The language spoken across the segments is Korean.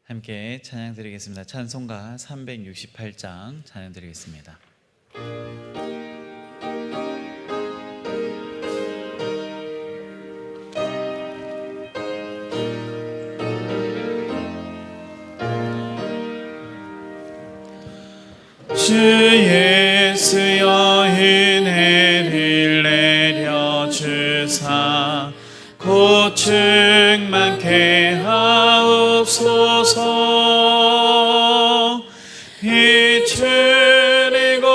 함께 찬양 드리겠습니다. 찬송가 368장 찬양 드리겠습니다. 주 예수여 은혜를 내려주사 고충 많게 하옵소서. 이 줄이고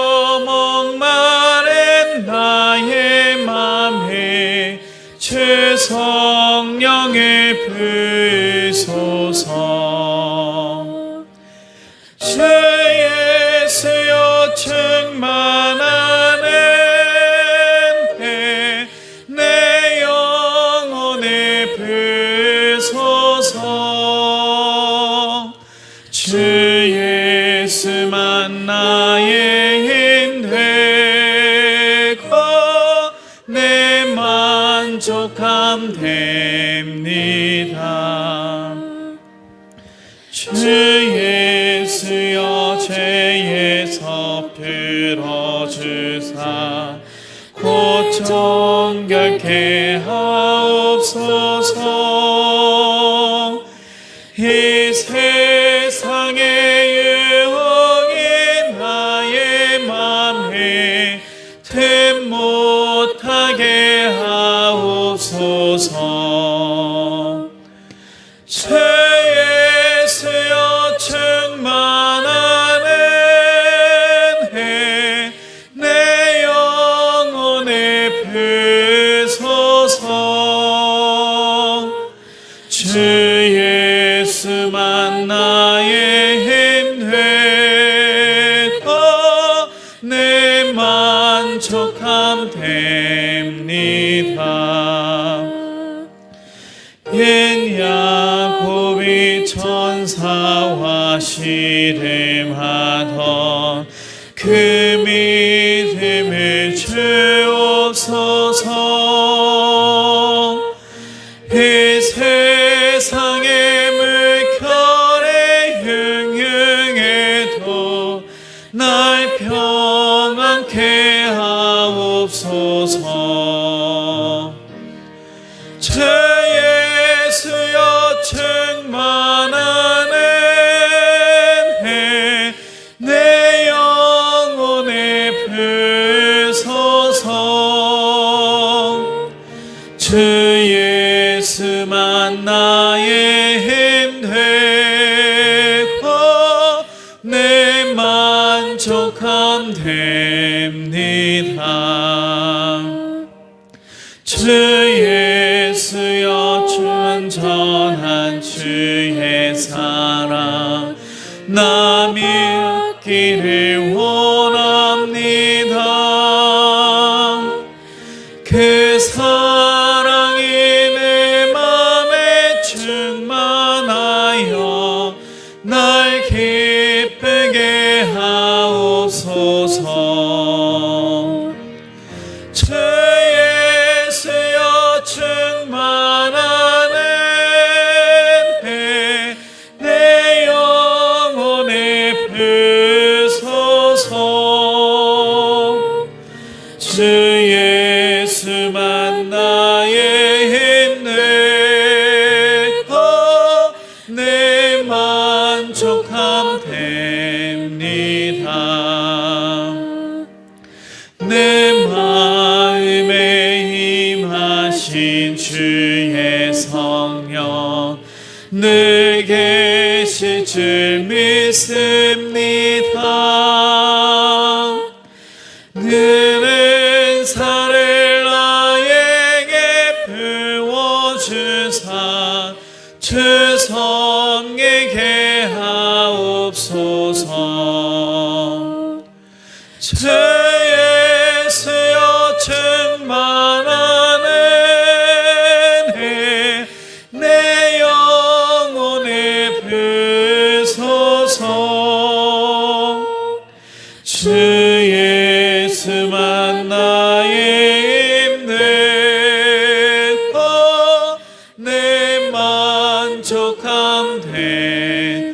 목마른 나의 맘에 주 성령을 부으소서. 주 예수여 충만한 은혜 내 영혼에 부으소서. 주 예수만 나의 힘 되고 내 만족함 됩니다. 주 예수여 죄에서 풀어주사 곧 정결케 하옵소서. 이 세상의 유혹이 나의 맘에 틈 못하게 하옵소서. 주 예수여 충만한 은혜 내 영혼에 부으소서. 주 예수만 나의 힘 되고 내 만족함 됩니다. 옛 야곱이 천사와 씨름하던 그 믿음을 주옵소서. 이 세상의 물결에 흉흉해도 날 평안케 하옵소서. 주 예수여 충만한 은혜 내 영혼에 부으소서. 주 예수만 나의 힘 되고 내 만족함 됩니다. 주 예수여 온전한 주의 사랑 나 믿기를 원합니다. 그 사랑이 내 맘에 충만하여 날 기쁘게 하옵소서. 주 예수여 충만한 은혜 내 영혼에 부으소서. 주 예수만 나의 힘 되고 내 만족함 됩니다. 내 마음에 임하신 주의 성령 늘 계실 줄 믿습니다. 늘 은사를 나에게 부어주사 주 성에게 하옵소서. 주 예수여 충만한 은혜 내 영혼에 부으소서. 주 예수만 나의 힘 되고 내 만족함 되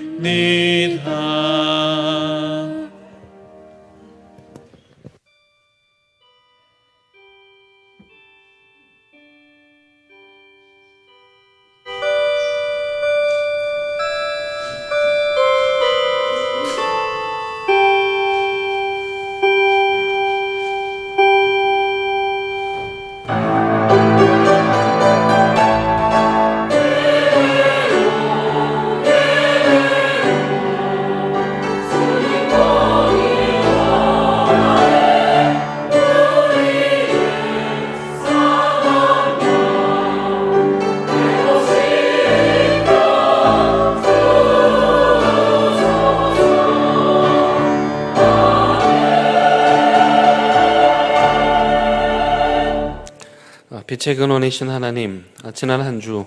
빛의 근원이신 하나님, 지난 한 주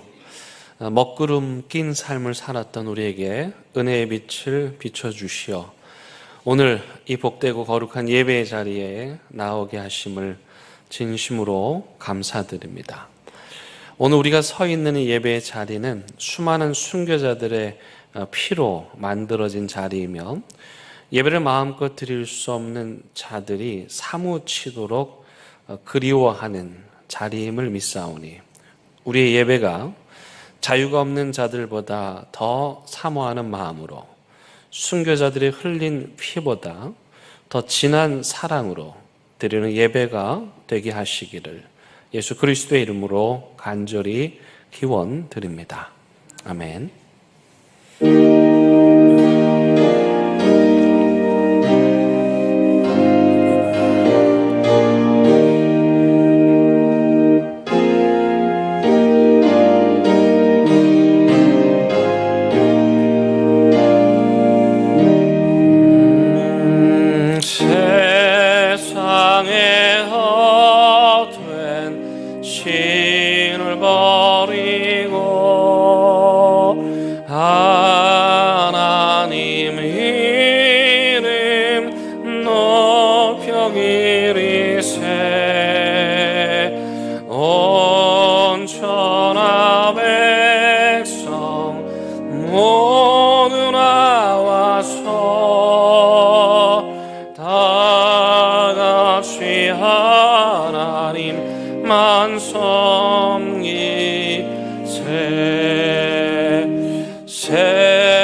먹구름 낀 삶을 살았던 우리에게 은혜의 빛을 비춰주시어 오늘 이 복되고 거룩한 예배의 자리에 나오게 하심을 진심으로 감사드립니다. 오늘 우리가 서 있는 이 예배의 자리는 수많은 순교자들의 피로 만들어진 자리이며 예배를 마음껏 드릴 수 없는 자들이 사무치도록 그리워하는 자리임을 믿사오니 우리의 예배가 자유가 없는 자들보다 더 사모하는 마음으로 순교자들이 흘린 피보다 더 진한 사랑으로 드리는 예배가 되게 하시기를 예수 그리스도의 이름으로 간절히 기원드립니다. 아멘.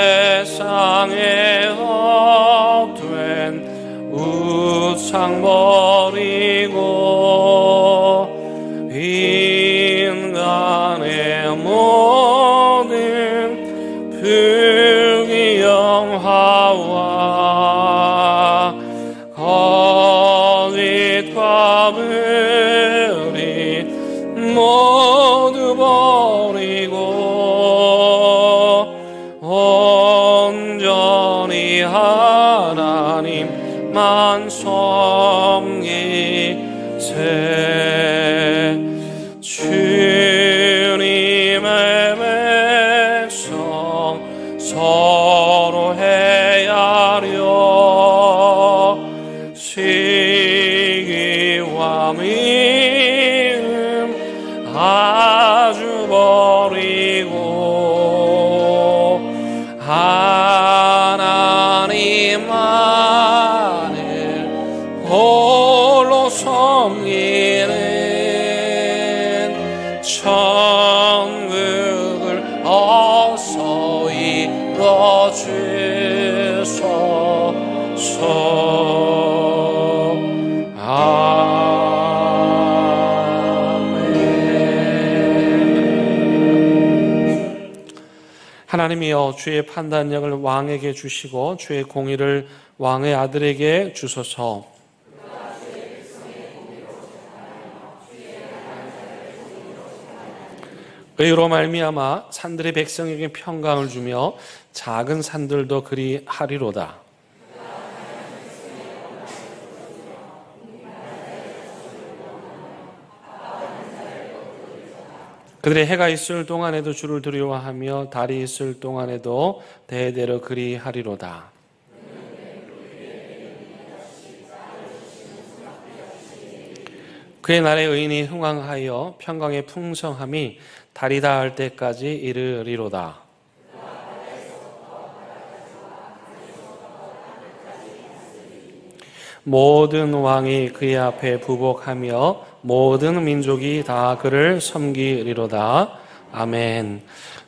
세상에 헛된 우상 버리고 인간의 모든 불기영화와 거짓과 불의 모두 버리고 온전히 하나님만 섬기세. 주님의 백성 서로 헤아려 시기와 미움 아주 버리고 하나님만을 홀로 섬기는 천국을 어서 이뤄주소서. 하나님이여, 주의 판단력을 왕에게 주시고 주의 공의를 왕의 아들에게 주소서. 의로 말미암아 산들의 백성에게 평강을 주며 작은 산들도 그리 하리로다. 그들의 해가 있을 동안에도 주를 두려워하며 달이 있을 동안에도 대대로 그리 하리로다. 그의 날에 의인이 흥왕하여 평강의 풍성함이 달이 닿을 때까지 이르리로다. 모든 왕이 그의 앞에 부복하며 모든 민족이 다 그를 섬기리로다. 아멘.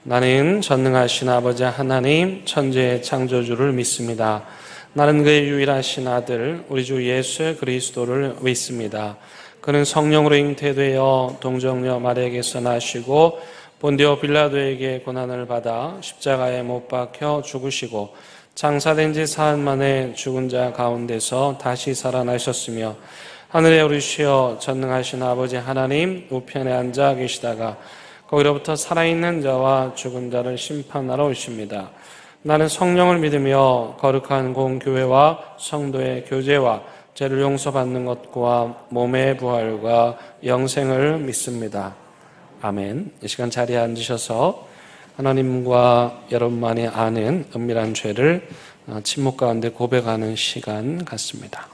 나는 전능하신 아버지 하나님 천지의 창조주를 믿습니다. 나는 그의 유일하신 아들 우리 주 예수 그리스도를 믿습니다. 그는 성령으로 잉태되어 동정녀 마리아에게서 나시고 본디오 빌라도에게 고난을 받아 십자가에 못 박혀 죽으시고 장사된 지 사흘 만에 죽은 자 가운데서 다시 살아나셨으며 하늘에 오르시어 전능하신 아버지 하나님 우편에 앉아 계시다가 거기로부터 살아있는 자와 죽은 자를 심판하러 오십니다. 나는 성령을 믿으며 거룩한 공교회와 성도의 교제와 죄를 용서받는 것과 몸의 부활과 영생을 믿습니다. 아멘. 이 시간 자리에 앉으셔서 하나님과 여러분만이 아는 은밀한 죄를 침묵 가운데 고백하는 시간 같습니다.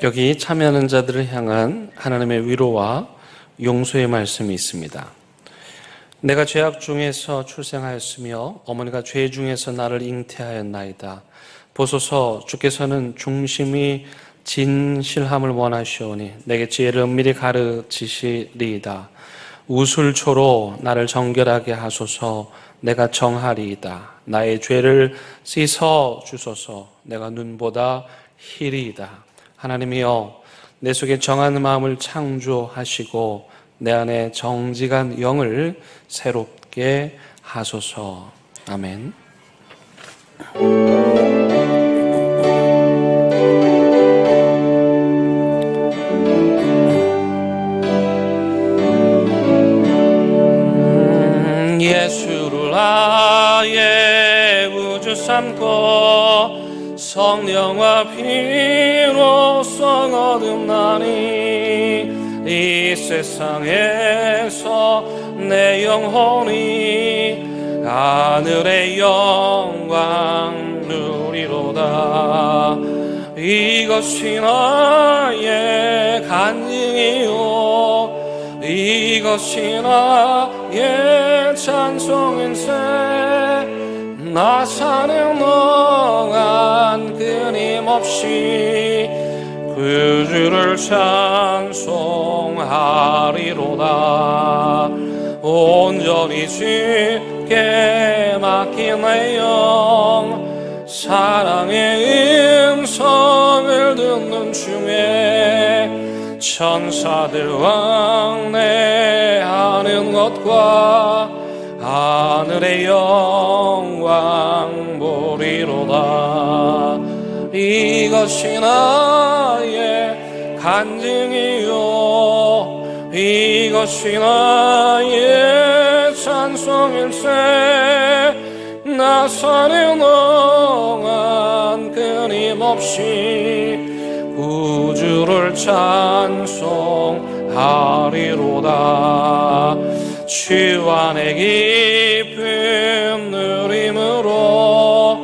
여기 참여하는 자들을 향한 하나님의 위로와 용서의 말씀이 있습니다. 내가 죄악 중에서 출생하였으며 어머니가 죄 중에서 나를 잉태하였나이다. 보소서 주께서는 중심이 진실함을 원하시오니 내게 지혜를 은밀히 가르치시리이다. 우술초로 나를 정결하게 하소서. 내가 정하리이다. 나의 죄를 씻어 주소서. 내가 눈보다 희리이다. 하나님이여 내 속에 정한 마음을 창조하시고 내 안에 정직한 영을 새롭게 하소서. 아멘. 예수를 아예 우주 삼고 성령과 피로써 거듭나니 이 세상에서 내 영혼이 하늘의 영광 누리로다. 이것이 나의 간증이요 이것이 나의 찬송인세. 나 사는 동안 끊임없이 그 주를 찬송하리로다. 온전히 주께 맡긴 내 영 사랑의 음성을 듣는 중에 천사들 왕래하는 것과 하늘의 영광 보리로다. 이것이 나의 간증이요 이것이 나의 찬송일세. 나 사는 동안 끊임없이 구주를 찬송하리로다. 주 안에 깊은 누림으로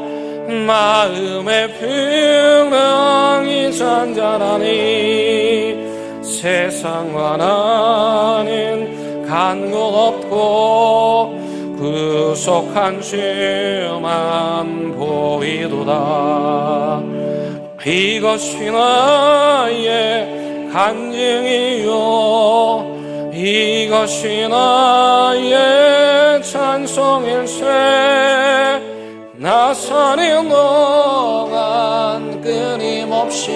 마음의 평강이 잔잔하니 세상과 나는 간 곳 없고 구속한 주만 보이도다. 이것이 나의 간증이요 이것이 나의 찬송일세. 나 사는 동안 끊임없이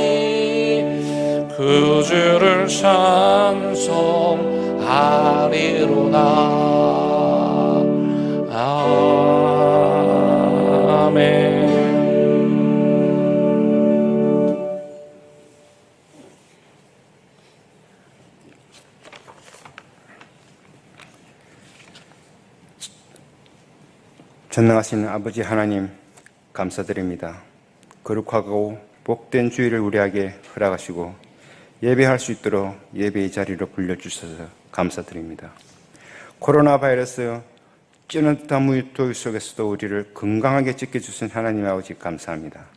구주를 찬송하리로다. 아멘. 전능하신 아버지 하나님, 감사드립니다. 거룩하고 복된 주일을 우리에게 허락하시고 예배할 수 있도록 예배의 자리로 불러주셔서 감사드립니다. 코로나 바이러스 찌는 듯한 무더위 속에서도 우리를 건강하게 지켜주신 하나님 아버지 감사합니다.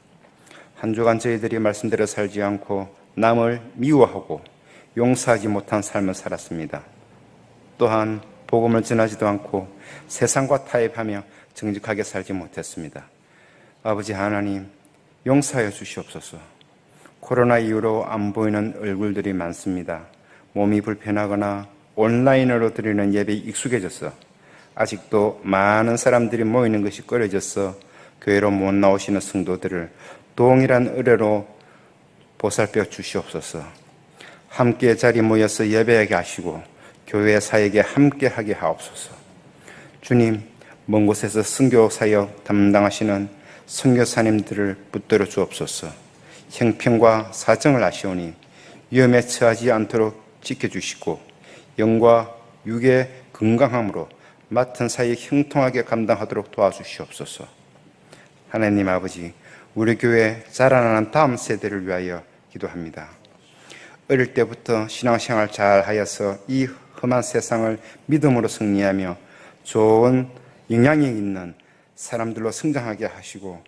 한 주간 저희들이 말씀대로 살지 않고 남을 미워하고 용서하지 못한 삶을 살았습니다. 또한 복음을 전하지도 않고 세상과 타협하며 정직하게 살지 못했습니다. 아버지 하나님, 용서하여 주시옵소서. 코로나 이후로 안 보이는 얼굴들이 많습니다. 몸이 불편하거나 온라인으로 드리는 예배에 익숙해져서 아직도 많은 사람들이 모이는 것이 꺼려져서 교회로 못 나오시는 성도들을 동일한 의뢰로 보살펴 주시옵소서. 함께 자리 모여서 예배하게 하시고 교회 사역에 함께하게 하옵소서. 주님, 먼 곳에서 선교 사역 담당하시는 선교사님들을 붙들어 주옵소서. 형편과 사정을 아시오니 위험에 처하지 않도록 지켜주시고 영과 육의 건강함으로 맡은 사역 형통하게 감당하도록 도와주시옵소서. 하나님 아버지, 우리 교회 자라나는 다음 세대를 위하여 기도합니다. 어릴 때부터 신앙생활 잘 하여서 이 험한 세상을 믿음으로 승리하며 좋은 영향력 있는 사람들로 성장하게 하시고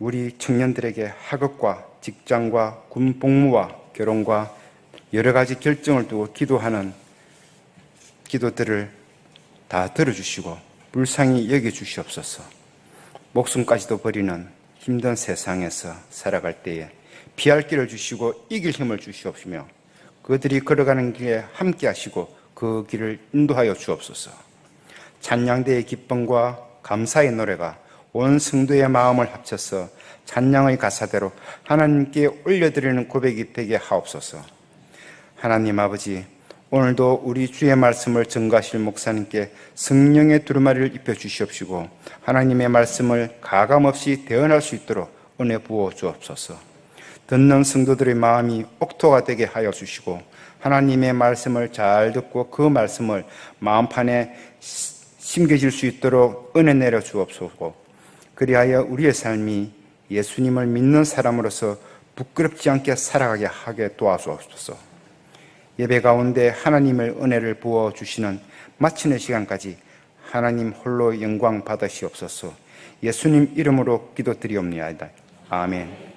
우리 청년들에게 학업과 직장과 군 복무와 결혼과 여러 가지 결정을 두고 기도하는 기도들을 다 들어주시고 불쌍히 여겨주시옵소서. 목숨까지도 버리는 힘든 세상에서 살아갈 때에 피할 길을 주시고 이길 힘을 주시옵시며 그들이 걸어가는 길에 함께 하시고 그 길을 인도하여 주옵소서. 찬양대의 기쁨과 감사의 노래가 온 성도의 마음을 합쳐서 찬양의 가사대로 하나님께 올려드리는 고백이 되게 하옵소서. 하나님 아버지, 오늘도 우리 주의 말씀을 전가하실 목사님께 성령의 두루마리를 입혀주시옵시고 하나님의 말씀을 가감없이 대언할 수 있도록 은혜 부어 주옵소서. 듣는 성도들의 마음이 옥토가 되게 하여 주시고 하나님의 말씀을 잘 듣고 그 말씀을 마음판에 심겨질 수 있도록 은혜 내려 주옵소서. 그리하여 우리의 삶이 예수님을 믿는 사람으로서 부끄럽지 않게 살아가게 하게 도와주옵소서. 예배 가운데 하나님의 은혜를 부어주시는 마치는 시간까지 하나님 홀로 영광 받으시옵소서. 예수님 이름으로 기도드리옵나이다. 아멘.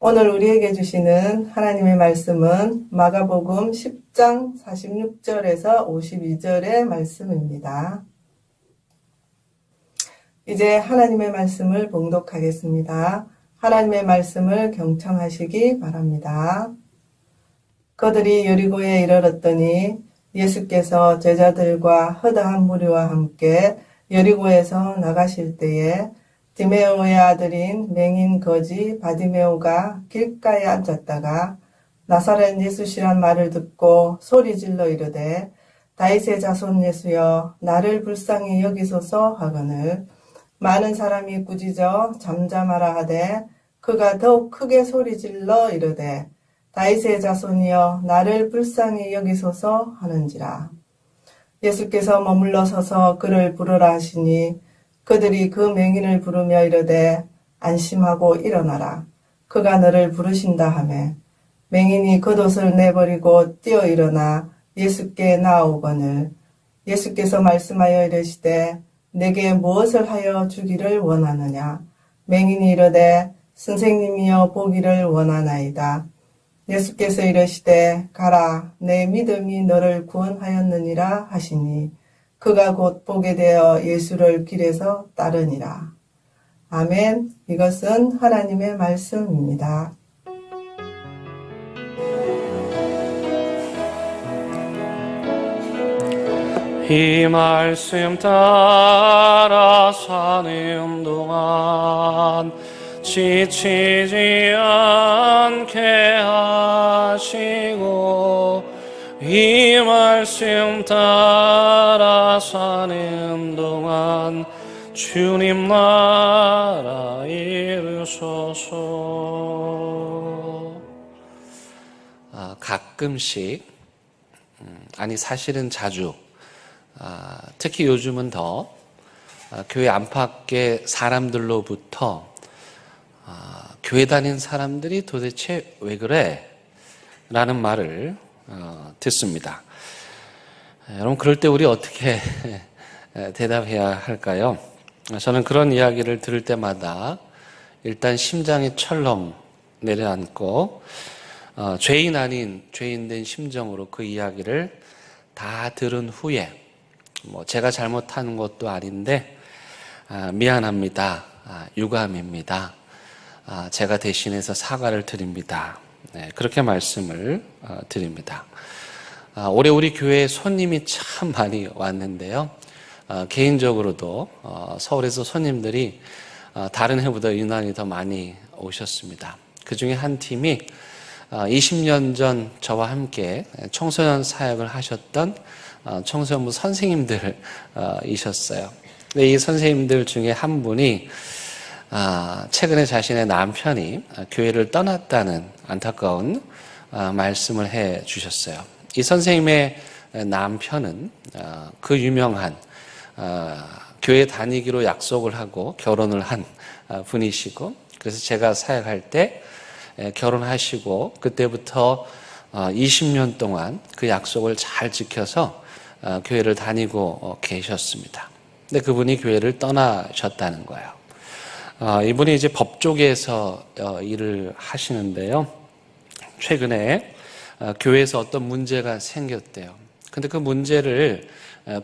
오늘 우리에게 주시는 하나님의 말씀은 마가복음 10장 46절에서 52절의 말씀입니다. 이제 하나님의 말씀을 봉독하겠습니다. 하나님의 말씀을 경청하시기 바랍니다. 그들이 여리고에 이르렀더니 예수께서 제자들과 허다한 무리와 함께 여리고에서 나가실 때에 디메오의 아들인 맹인 거지 바디메오가 길가에 앉았다가 나사렛 예수시란 말을 듣고 소리질러 이르되 다윗의 자손 예수여 나를 불쌍히 여기소서 하거늘 많은 사람이 꾸짖어 잠잠하라 하되 그가 더욱 크게 소리질러 이르되 다윗의 자손이여 나를 불쌍히 여기소서 하는지라. 예수께서 머물러 서서 그를 부르라 하시니 그들이 그 맹인을 부르며 이르되 안심하고 일어나라. 그가 너를 부르신다 하매 맹인이 겉옷을 내버리고 뛰어 일어나 예수께 나아오거늘 예수께서 말씀하여 이르시되 내게 무엇을 하여 주기를 원하느냐. 맹인이 이르되 선생님이여 보기를 원하나이다. 예수께서 이르시되 가라 내 믿음이 너를 구원하였느니라 하시니 그가 곧 보게 되어 예수를 길에서 따르니라. 아멘. 이것은 하나님의 말씀입니다. 이 말씀 따라 사는 동안 지치지 않게 하시고 이 말씀 따라 사는 동안 주님 나라 이루소서. 가끔씩 아니 사실은 자주 특히 요즘은 더 교회 안팎의 사람들로부터 교회 다닌 사람들이 도대체 왜 그래? 라는 말을 듣습니다. 여러분 그럴 때 우리 어떻게 대답해야 할까요? 저는 그런 이야기를 들을 때마다 일단 심장이 철렁 내려앉고 죄인 아닌 죄인된 심정으로 그 이야기를 다 들은 후에 제가 잘못한 것도 아닌데 미안합니다. 유감입니다. 제가 대신해서 사과를 드립니다. 그렇게 말씀을 드립니다. 올해 우리 교회에 손님이 참 많이 왔는데요. 개인적으로도 서울에서 손님들이 다른 해보다 유난히 더 많이 오셨습니다. 그 중에 한 팀이 20년 전 저와 함께 청소년 사역을 하셨던 청소년부 선생님들이셨어요. 근데 이 선생님들 중에 한 분이 최근에 자신의 남편이 교회를 떠났다는 안타까운 말씀을 해 주셨어요. 이 선생님의 남편은 그 유명한 교회 다니기로 약속을 하고 결혼을 한 분이시고, 그래서 제가 사역할 때 결혼하시고 그때부터 20년 동안 그 약속을 잘 지켜서 교회를 다니고 계셨습니다. 근데 그분이 교회를 떠나셨다는 거예요. 이분이 이제 법조계에서 일을 하시는데요. 최근에 교회에서 어떤 문제가 생겼대요. 근데 그 문제를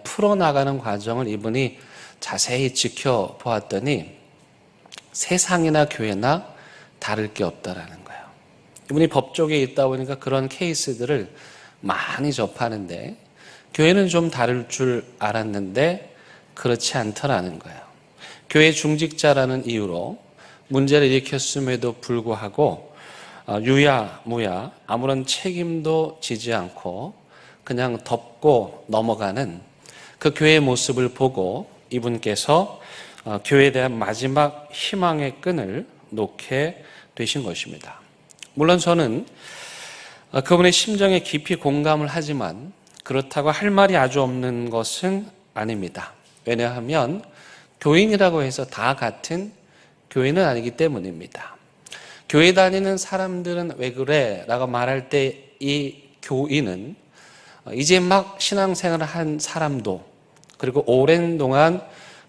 풀어나가는 과정을 이분이 자세히 지켜보았더니 세상이나 교회나 다를 게 없다라는 거예요. 이분이 법조계에 있다 보니까 그런 케이스들을 많이 접하는데 교회는 좀 다를 줄 알았는데 그렇지 않더라는 거예요. 교회 중직자라는 이유로 문제를 일으켰음에도 불구하고 유야무야 아무런 책임도 지지 않고 그냥 덮고 넘어가는 그 교회의 모습을 보고 이분께서 교회에 대한 마지막 희망의 끈을 놓게 되신 것입니다. 물론 저는 그분의 심정에 깊이 공감을 하지만 그렇다고 할 말이 아주 없는 것은 아닙니다. 왜냐하면 교인이라고 해서 다 같은 교인은 아니기 때문입니다. 교회 다니는 사람들은 왜 그래? 라고 말할 때 이 교인은 이제 막 신앙생활을 한 사람도 그리고 오랜 동안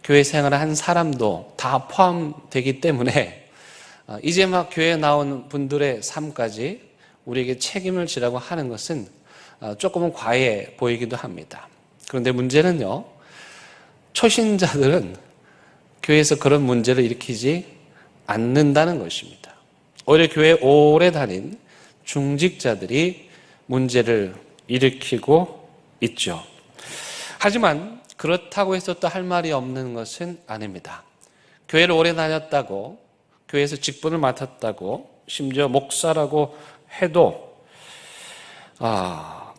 교회 생활을 한 사람도 다 포함되기 때문에 이제 막 교회에 나온 분들의 삶까지 우리에게 책임을 지라고 하는 것은 조금은 과해 보이기도 합니다. 그런데 문제는요, 초신자들은 교회에서 그런 문제를 일으키지 않는다는 것입니다. 오히려 교회에 오래 다닌 중직자들이 문제를 일으키고 있죠. 하지만 그렇다고 해서 또 할 말이 없는 것은 아닙니다. 교회를 오래 다녔다고, 교회에서 직분을 맡았다고, 심지어 목사라고 해도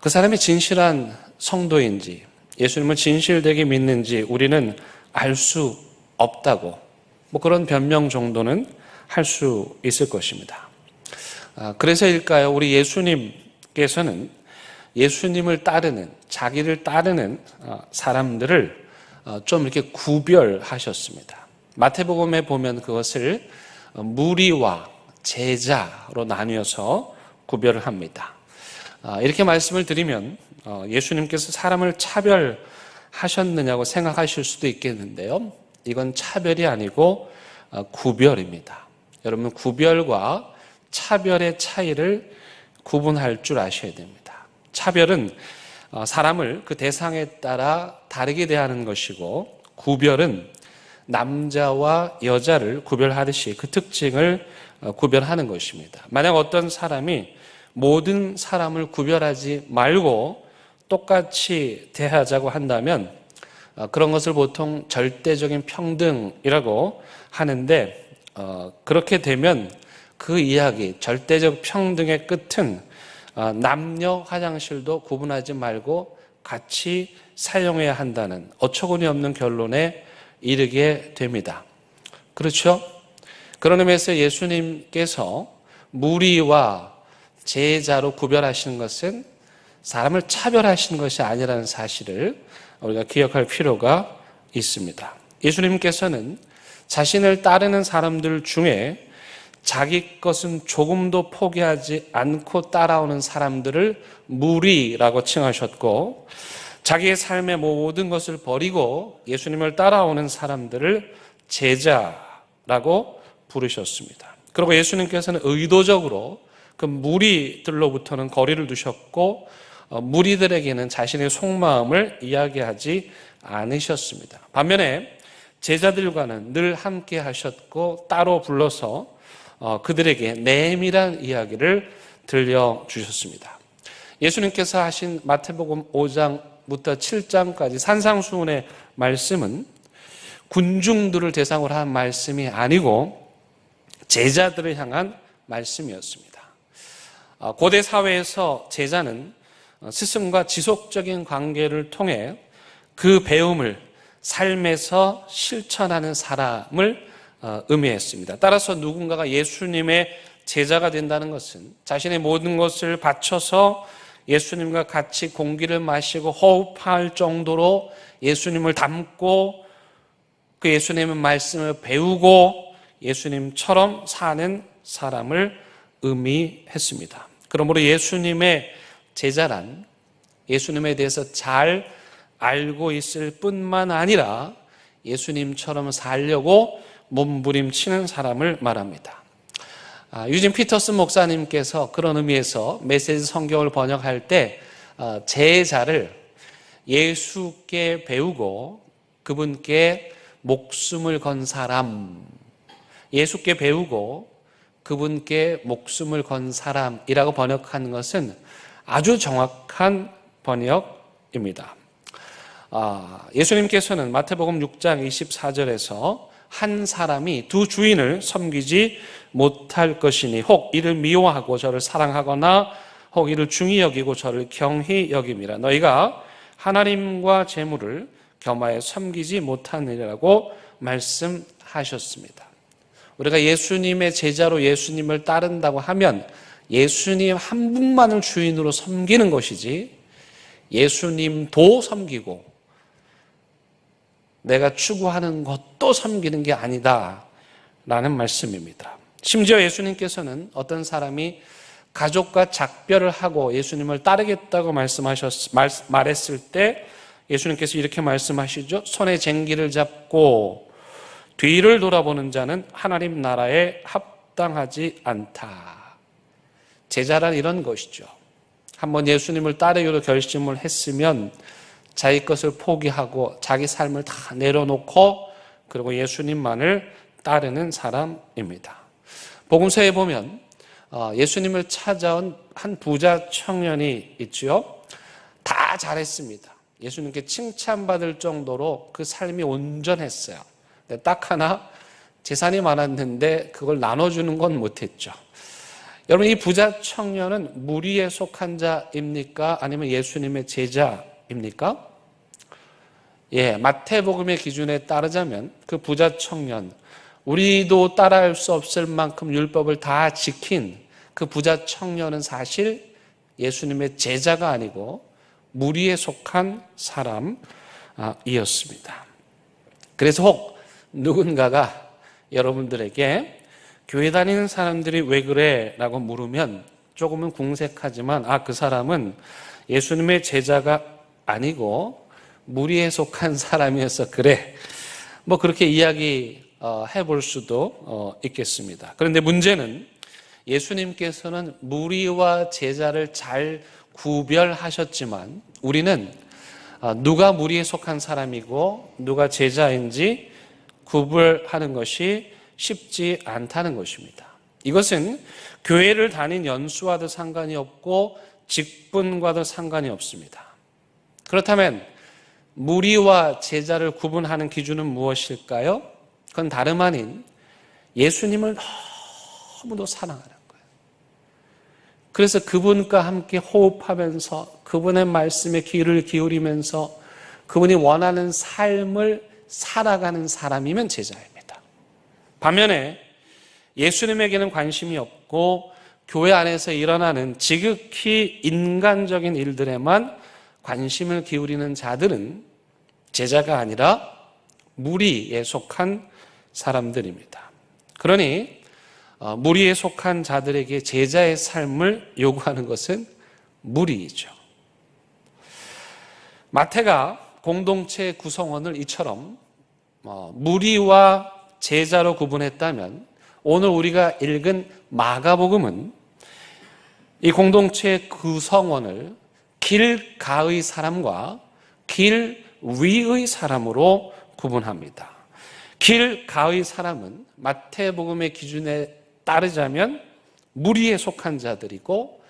그 사람이 진실한 성도인지, 예수님을 진실되게 믿는지 우리는 알 수 없다고, 그런 변명 정도는 할 수 있을 것입니다. 그래서일까요? 우리 예수님께서는 예수님을 따르는, 자기를 따르는 사람들을 좀 이렇게 구별하셨습니다. 마태복음에 보면 그것을 무리와 제자로 나뉘어서 구별을 합니다. 이렇게 말씀을 드리면 예수님께서 사람을 차별하셨느냐고 생각하실 수도 있겠는데요. 이건 차별이 아니고 구별입니다. 여러분, 구별과 차별의 차이를 구분할 줄 아셔야 됩니다. 차별은 사람을 그 대상에 따라 다르게 대하는 것이고, 구별은 남자와 여자를 구별하듯이 그 특징을 구별하는 것입니다. 만약 어떤 사람이 모든 사람을 구별하지 말고 똑같이 대하자고 한다면 그런 것을 보통 절대적인 평등이라고 하는데, 그렇게 되면 그 이야기, 절대적 평등의 끝은 남녀 화장실도 구분하지 말고 같이 사용해야 한다는 어처구니 없는 결론에 이르게 됩니다. 그렇죠? 그런 의미에서 예수님께서 무리와 제자로 구별하시는 것은 사람을 차별하시는 것이 아니라는 사실을 우리가 기억할 필요가 있습니다. 예수님께서는 자신을 따르는 사람들 중에 자기 것은 조금도 포기하지 않고 따라오는 사람들을 무리라고 칭하셨고, 자기의 삶의 모든 것을 버리고 예수님을 따라오는 사람들을 제자라고 부르셨습니다. 그리고 예수님께서는 의도적으로 그 무리들로부터는 거리를 두셨고, 무리들에게는 자신의 속마음을 이야기하지 않으셨습니다. 반면에 제자들과는 늘 함께 하셨고, 따로 불러서 그들에게 내밀한 이야기를 들려주셨습니다. 예수님께서 하신 마태복음 5장부터 7장까지 산상수훈의 말씀은 군중들을 대상으로 한 말씀이 아니고 제자들을 향한 말씀이었습니다. 고대 사회에서 제자는 스승과 지속적인 관계를 통해 그 배움을 삶에서 실천하는 사람을 의미했습니다. 따라서 누군가가 예수님의 제자가 된다는 것은 자신의 모든 것을 바쳐서 예수님과 같이 공기를 마시고 호흡할 정도로 예수님을 닮고 그 예수님의 말씀을 배우고 예수님처럼 사는 사람을 의미했습니다. 그러므로 예수님의 제자란 예수님에 대해서 잘 알고 있을 뿐만 아니라 예수님처럼 살려고 몸부림치는 사람을 말합니다. 유진 피터슨 목사님께서 그런 의미에서 메시지 성경을 번역할 때 제자를 예수께 배우고 그분께 목숨을 건 사람, 예수께 배우고 그분께 목숨을 건 사람이라고 번역한 것은 아주 정확한 번역입니다. 예수님께서는 마태복음 6장 24절에서 한 사람이 두 주인을 섬기지 못할 것이니 혹 이를 미워하고 저를 사랑하거나 혹 이를 중히 여기고 저를 경히 여김이라. 너희가 하나님과 재물을 겸하여 섬기지 못하느니라고 말씀하셨습니다. 우리가 예수님의 제자로 예수님을 따른다고 하면 예수님 한 분만을 주인으로 섬기는 것이지 예수님도 섬기고 내가 추구하는 것도 섬기는 게 아니다라는 말씀입니다. 심지어 예수님께서는 어떤 사람이 가족과 작별을 하고 예수님을 따르겠다고 말했을 때 예수님께서 이렇게 말씀하시죠. 손에 쟁기를 잡고 뒤를 돌아보는 자는 하나님 나라에 합당하지 않다. 제자란 이런 것이죠. 한번 예수님을 따르기로 결심을 했으면 자기 것을 포기하고 자기 삶을 다 내려놓고 그리고 예수님만을 따르는 사람입니다. 복음서에 보면 예수님을 찾아온 한 부자 청년이 있죠. 다 잘했습니다. 예수님께 칭찬받을 정도로 그 삶이 온전했어요. 근데 딱 하나 재산이 많았는데 그걸 나눠주는 건 못했죠. 여러분, 이 부자 청년은 무리에 속한 자입니까? 아니면 예수님의 제자입니까? 예, 마태복음의 기준에 따르자면 그 부자 청년, 우리도 따라할 수 없을 만큼 율법을 다 지킨 그 부자 청년은 사실 예수님의 제자가 아니고 무리에 속한 사람이었습니다. 그래서 혹 누군가가 여러분들에게 교회 다니는 사람들이 왜 그래? 라고 물으면 조금은 궁색하지만 그 사람은 예수님의 제자가 아니고 무리에 속한 사람이어서 그래. 뭐 그렇게 이야기해 볼 수도 있겠습니다. 그런데 문제는 예수님께서는 무리와 제자를 잘 구별하셨지만 우리는 누가 무리에 속한 사람이고 누가 제자인지 구별하는 것이 쉽지 않다는 것입니다. 이것은 교회를 다닌 연수와도 상관이 없고 직분과도 상관이 없습니다. 그렇다면 무리와 제자를 구분하는 기준은 무엇일까요? 그건 다름 아닌 예수님을 너무도 사랑하는 거예요. 그래서 그분과 함께 호흡하면서 그분의 말씀에 귀를 기울이면서 그분이 원하는 삶을 살아가는 사람이면 제자입니다. 반면에 예수님에게는 관심이 없고 교회 안에서 일어나는 지극히 인간적인 일들에만 관심을 기울이는 자들은 제자가 아니라 무리에 속한 사람들입니다. 그러니 무리에 속한 자들에게 제자의 삶을 요구하는 것은 무리이죠. 마태가 공동체 구성원을 이처럼 무리와 제자로 구분했다면 오늘 우리가 읽은 마가복음은 이 공동체 구성원을 길가의 사람과 길 위의 사람으로 구분합니다. 길가의 사람은 마태복음의 기준에 따르자면 무리에 속한 자들이고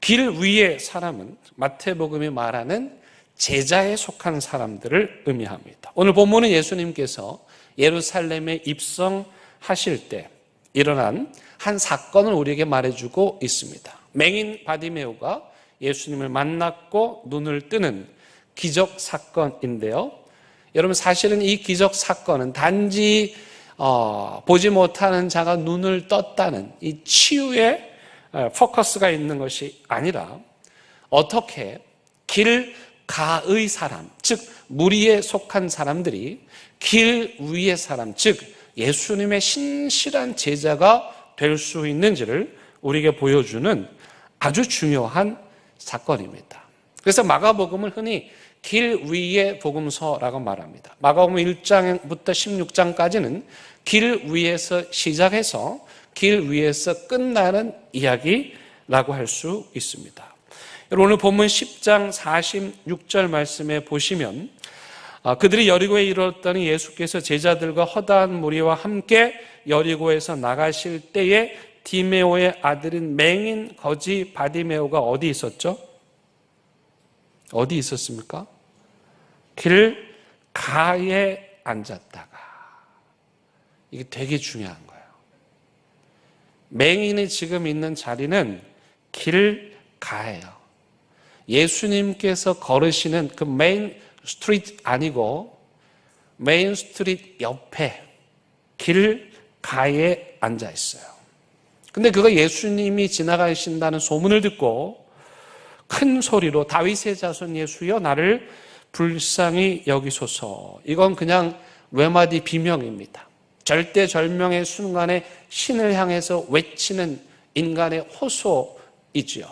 길 위의 사람은 마태복음이 말하는 제자에 속한 사람들을 의미합니다. 오늘 본문은 예수님께서 예루살렘에 입성하실 때 일어난 한 사건을 우리에게 말해주고 있습니다. 맹인 바디메오가 예수님을 만났고 눈을 뜨는 기적 사건인데요. 여러분, 사실은 이 기적 사건은 단지 보지 못하는 자가 눈을 떴다는 이 치유에 포커스가 있는 것이 아니라 어떻게 길가의 사람, 즉 무리에 속한 사람들이 길 위의 사람, 즉 예수님의 신실한 제자가 될 수 있는지를 우리에게 보여주는 아주 중요한 사건입니다. 그래서 마가복음을 흔히 길 위의 복음서라고 말합니다. 마가복음 1장부터 16장까지는 길 위에서 시작해서 길 위에서 끝나는 이야기라고 할 수 있습니다. 오늘 본문 10장 46절 말씀에 보시면 그들이 여리고에 이르렀더니 예수께서 제자들과 허다한 무리와 함께 여리고에서 나가실 때에 디메오의 아들인 맹인 거지 바디메오가 어디 있었죠? 어디 있었습니까? 길가에 앉았다가. 이게 되게 중요한 거예요. 맹인이 지금 있는 자리는 길가예요. 예수님께서 걸으시는 그 메인 스트리트 아니고 메인 스트리트 옆에 길가에 앉아 있어요. 근데 그거 예수님이 지나가신다는 소문을 듣고 큰 소리로 다윗의 자손 예수여 나를 불쌍히 여기소서. 이건 그냥 외마디 비명입니다. 절대절명의 순간에 신을 향해서 외치는 인간의 호소이지요.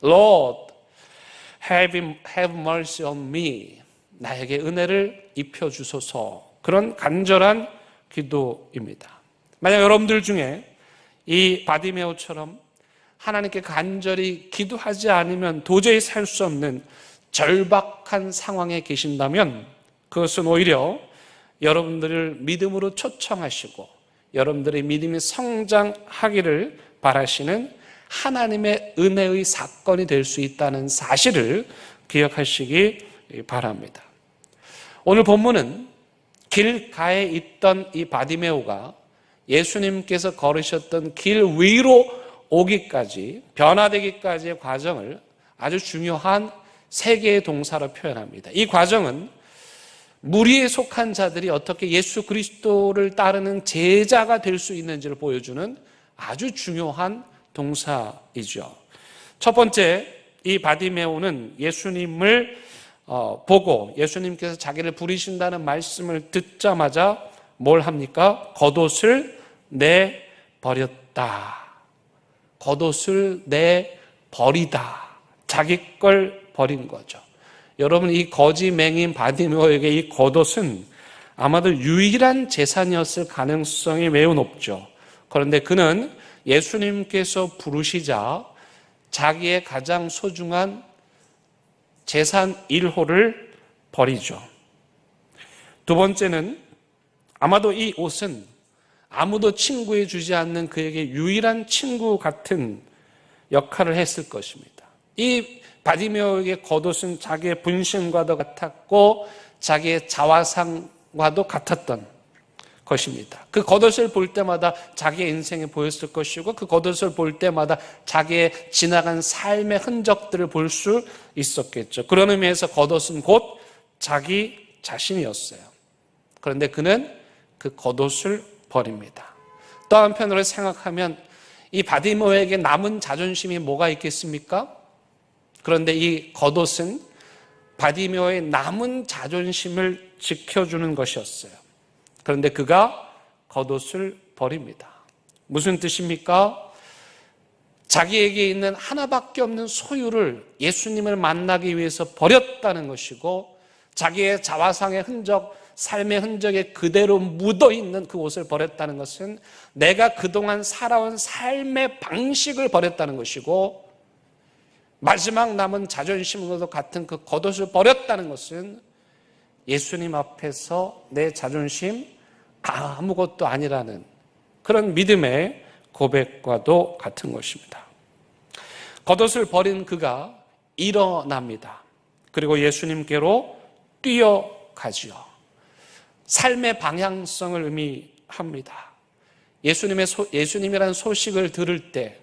Lord, have mercy on me. 나에게 은혜를 입혀주소서. 그런 간절한 기도입니다. 만약 여러분들 중에 이 바디메오처럼 하나님께 간절히 기도하지 않으면 도저히 살 수 없는 절박한 상황에 계신다면 그것은 오히려 여러분들을 믿음으로 초청하시고 여러분들의 믿음이 성장하기를 바라시는 하나님의 은혜의 사건이 될 수 있다는 사실을 기억하시기 바랍니다. 오늘 본문은 길가에 있던 이 바디메오가 예수님께서 걸으셨던 길 위로 오기까지, 변화되기까지의 과정을 아주 중요한 세 개의 동사로 표현합니다. 이 과정은 무리에 속한 자들이 어떻게 예수 그리스도를 따르는 제자가 될 수 있는지를 보여주는 아주 중요한 동사이죠. 첫 번째, 이 바디메오는 예수님을 보고 예수님께서 자기를 부르신다는 말씀을 듣자마자 뭘 합니까? 겉옷을 내버렸다. 겉옷을 내버리다. 자기 걸 버린 거죠. 여러분, 이 거지 맹인 바디메오에게 이 겉옷은 아마도 유일한 재산이었을 가능성이 매우 높죠. 그런데 그는 예수님께서 부르시자 자기의 가장 소중한 재산 1호를 버리죠. 두 번째는 아마도 이 옷은 아무도 친구해 주지 않는 그에게 유일한 친구 같은 역할을 했을 것입니다. 이 바디메오에게 겉옷은 자기의 분신과도 같았고 자기의 자화상과도 같았던 것입니다. 그 겉옷을 볼 때마다 자기의 인생이 보였을 것이고 그 겉옷을 볼 때마다 자기의 지나간 삶의 흔적들을 볼 수 있었겠죠. 그런 의미에서 겉옷은 곧 자기 자신이었어요. 그런데 그는 그 겉옷을 버립니다. 또 한편으로 생각하면 이 바디메오에게 남은 자존심이 뭐가 있겠습니까? 그런데 이 겉옷은 바디메오의 남은 자존심을 지켜주는 것이었어요. 그런데 그가 겉옷을 버립니다. 무슨 뜻입니까? 자기에게 있는 하나밖에 없는 소유를 예수님을 만나기 위해서 버렸다는 것이고 자기의 자화상의 흔적, 삶의 흔적에 그대로 묻어있는 그 옷을 버렸다는 것은 내가 그동안 살아온 삶의 방식을 버렸다는 것이고 마지막 남은 자존심과도 같은 그 겉옷을 버렸다는 것은 예수님 앞에서 내 자존심 아무것도 아니라는 그런 믿음의 고백과도 같은 것입니다. 겉옷을 버린 그가 일어납니다. 그리고 예수님께로 뛰어가지요. 삶의 방향성을 의미합니다. 예수님이라는 소식을 들을 때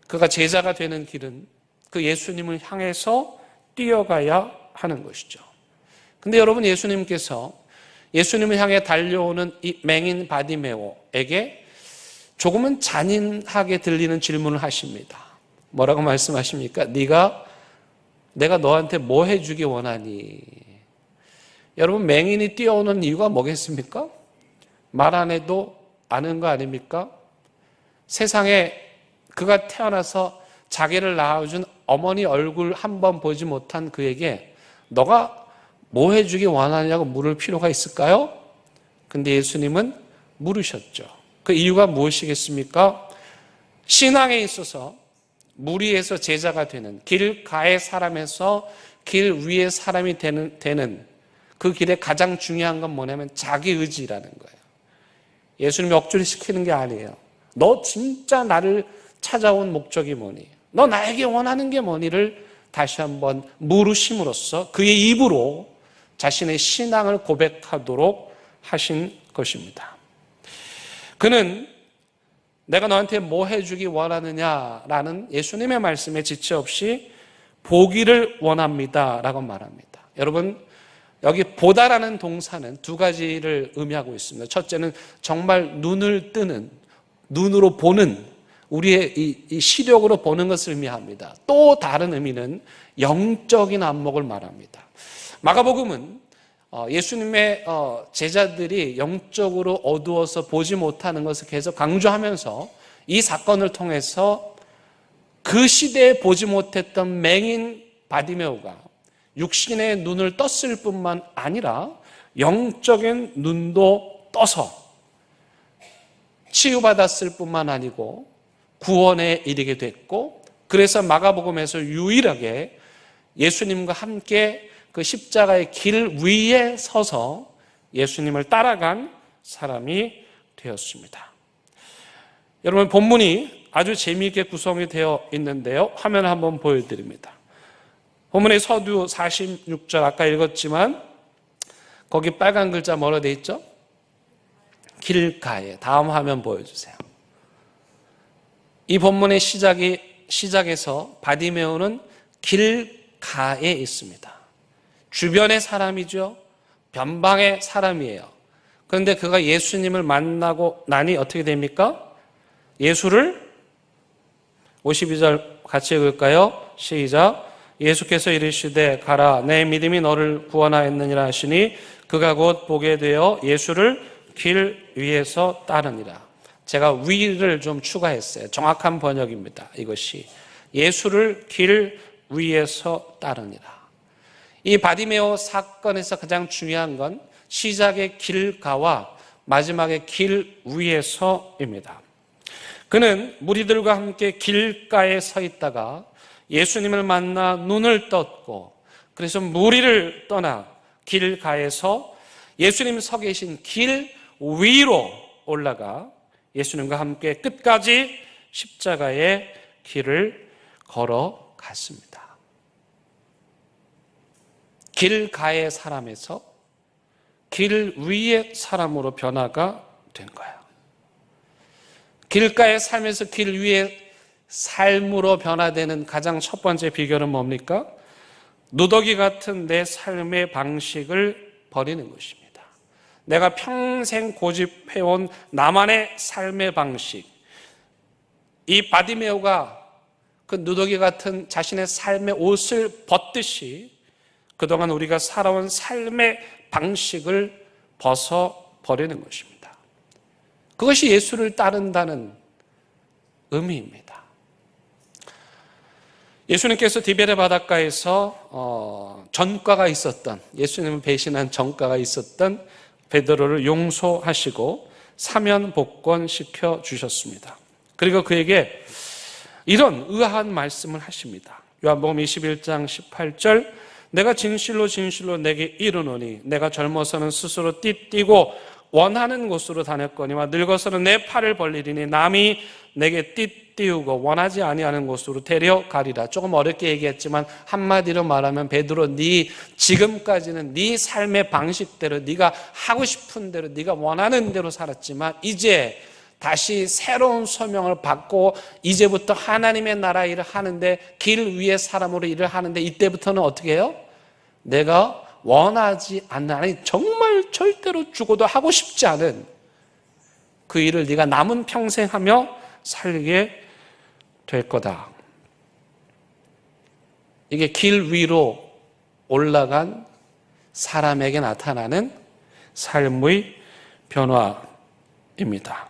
그가 제자가 되는 길은 그 예수님을 향해서 뛰어가야 하는 것이죠. 근데 여러분, 예수님께서 예수님을 향해 달려오는 이 맹인 바디메오에게 조금은 잔인하게 들리는 질문을 하십니다. 뭐라고 말씀하십니까? 내가 너한테 뭐 해주기 원하니? 여러분, 맹인이 뛰어오는 이유가 뭐겠습니까? 말 안 해도 아는 거 아닙니까? 세상에 그가 태어나서 자기를 낳아준 어머니 얼굴 한 번 보지 못한 그에게 너가 뭐 해주기 원하냐고 물을 필요가 있을까요? 근데 예수님은 물으셨죠. 그 이유가 무엇이겠습니까? 신앙에 있어서 무리에서 제자가 되는, 길가의 사람에서 길 위의 사람이 되는 그 길에 가장 중요한 건 뭐냐면 자기 의지라는 거예요. 예수님이 억지로 시키는 게 아니에요. 너 진짜 나를 찾아온 목적이 뭐니? 너 나에게 원하는 게 뭐니를 다시 한번 물으심으로써 그의 입으로 자신의 신앙을 고백하도록 하신 것입니다. 그는 내가 너한테 뭐 해주기 원하느냐라는 예수님의 말씀에 지체 없이 보기를 원합니다 라고 말합니다. 여러분, 여기 보다라는 동사는 두 가지를 의미하고 있습니다. 첫째는 정말 눈을 뜨는, 눈으로 보는, 우리의 이 시력으로 보는 것을 의미합니다. 또 다른 의미는 영적인 안목을 말합니다. 마가복음은 예수님의 제자들이 영적으로 어두워서 보지 못하는 것을 계속 강조하면서 이 사건을 통해서 그 시대에 보지 못했던 맹인 바디메오가 육신의 눈을 떴을 뿐만 아니라 영적인 눈도 떠서 치유받았을 뿐만 아니고 구원에 이르게 됐고, 그래서 마가복음에서 유일하게 예수님과 함께 그 십자가의 길 위에 서서 예수님을 따라간 사람이 되었습니다. 여러분, 본문이 아주 재미있게 구성이 되어 있는데요. 화면을 한번 보여드립니다. 본문의 서두 46절 아까 읽었지만 거기 빨간 글자 뭐라 되어 있죠? 길가에. 다음 화면 보여주세요. 이 본문의 시작에서 바디메오는 길가에 있습니다. 주변의 사람이죠. 변방의 사람이에요. 그런데 그가 예수님을 만나고 나니 어떻게 됩니까? 예수를 52절 같이 읽을까요? 시작. 예수께서 이르시되 가라 내 믿음이 너를 구원하였느니라 하시니 그가 곧 보게 되어 예수를 길 위에서 따르니라. 제가 위를 좀 추가했어요. 정확한 번역입니다. 이것이 예수를 길 위에서 따르니라. 이 바디메오 사건에서 가장 중요한 건 시작의 길가와 마지막의 길 위에서입니다. 그는 무리들과 함께 길가에 서 있다가 예수님을 만나 눈을 떴고, 그래서 무리를 떠나 길가에서 예수님 서 계신 길 위로 올라가 예수님과 함께 끝까지 십자가의 길을 걸어갔습니다. 길가의 사람에서 길 위의 사람으로 변화가 된 거예요. 길가의 삶에서 길 위의 삶으로 변화되는 가장 첫 번째 비결은 뭡니까? 누더기 같은 내 삶의 방식을 버리는 것입니다. 내가 평생 고집해온 나만의 삶의 방식. 이 바디메오가 그 누더기 같은 자신의 삶의 옷을 벗듯이 그동안 우리가 살아온 삶의 방식을 벗어버리는 것입니다. 그것이 예수를 따른다는 의미입니다. 예수님께서 디베레 바닷가에서 전과가 있었던, 예수님을 배신한 전과가 있었던 베드로를 용서하시고 사면 복권시켜 주셨습니다. 그리고 그에게 이런 의아한 말씀을 하십니다. 요한복음 21장 18절 내가 진실로 진실로 내게 이르노니 내가 젊어서는 스스로 띠띠고 원하는 곳으로 다녔거니와 늙어서는 내 팔을 벌리리니 남이 내게 띠띠우고 원하지 아니하는 곳으로 데려가리라. 조금 어렵게 얘기했지만 한마디로 말하면 베드로, 네 지금까지는 네 삶의 방식대로 네가 하고 싶은 대로 네가 원하는 대로 살았지만 이제 다시 새로운 소명을 받고 이제부터 하나님의 나라 일을 하는데 길 위의 사람으로 일을 하는데 이때부터는 어떻게 해요? 내가 원하지 않는, 아니 정말 절대로 죽어도 하고 싶지 않은 그 일을 네가 남은 평생 하며 살게 될 거다. 이게 길 위로 올라간 사람에게 나타나는 삶의 변화입니다.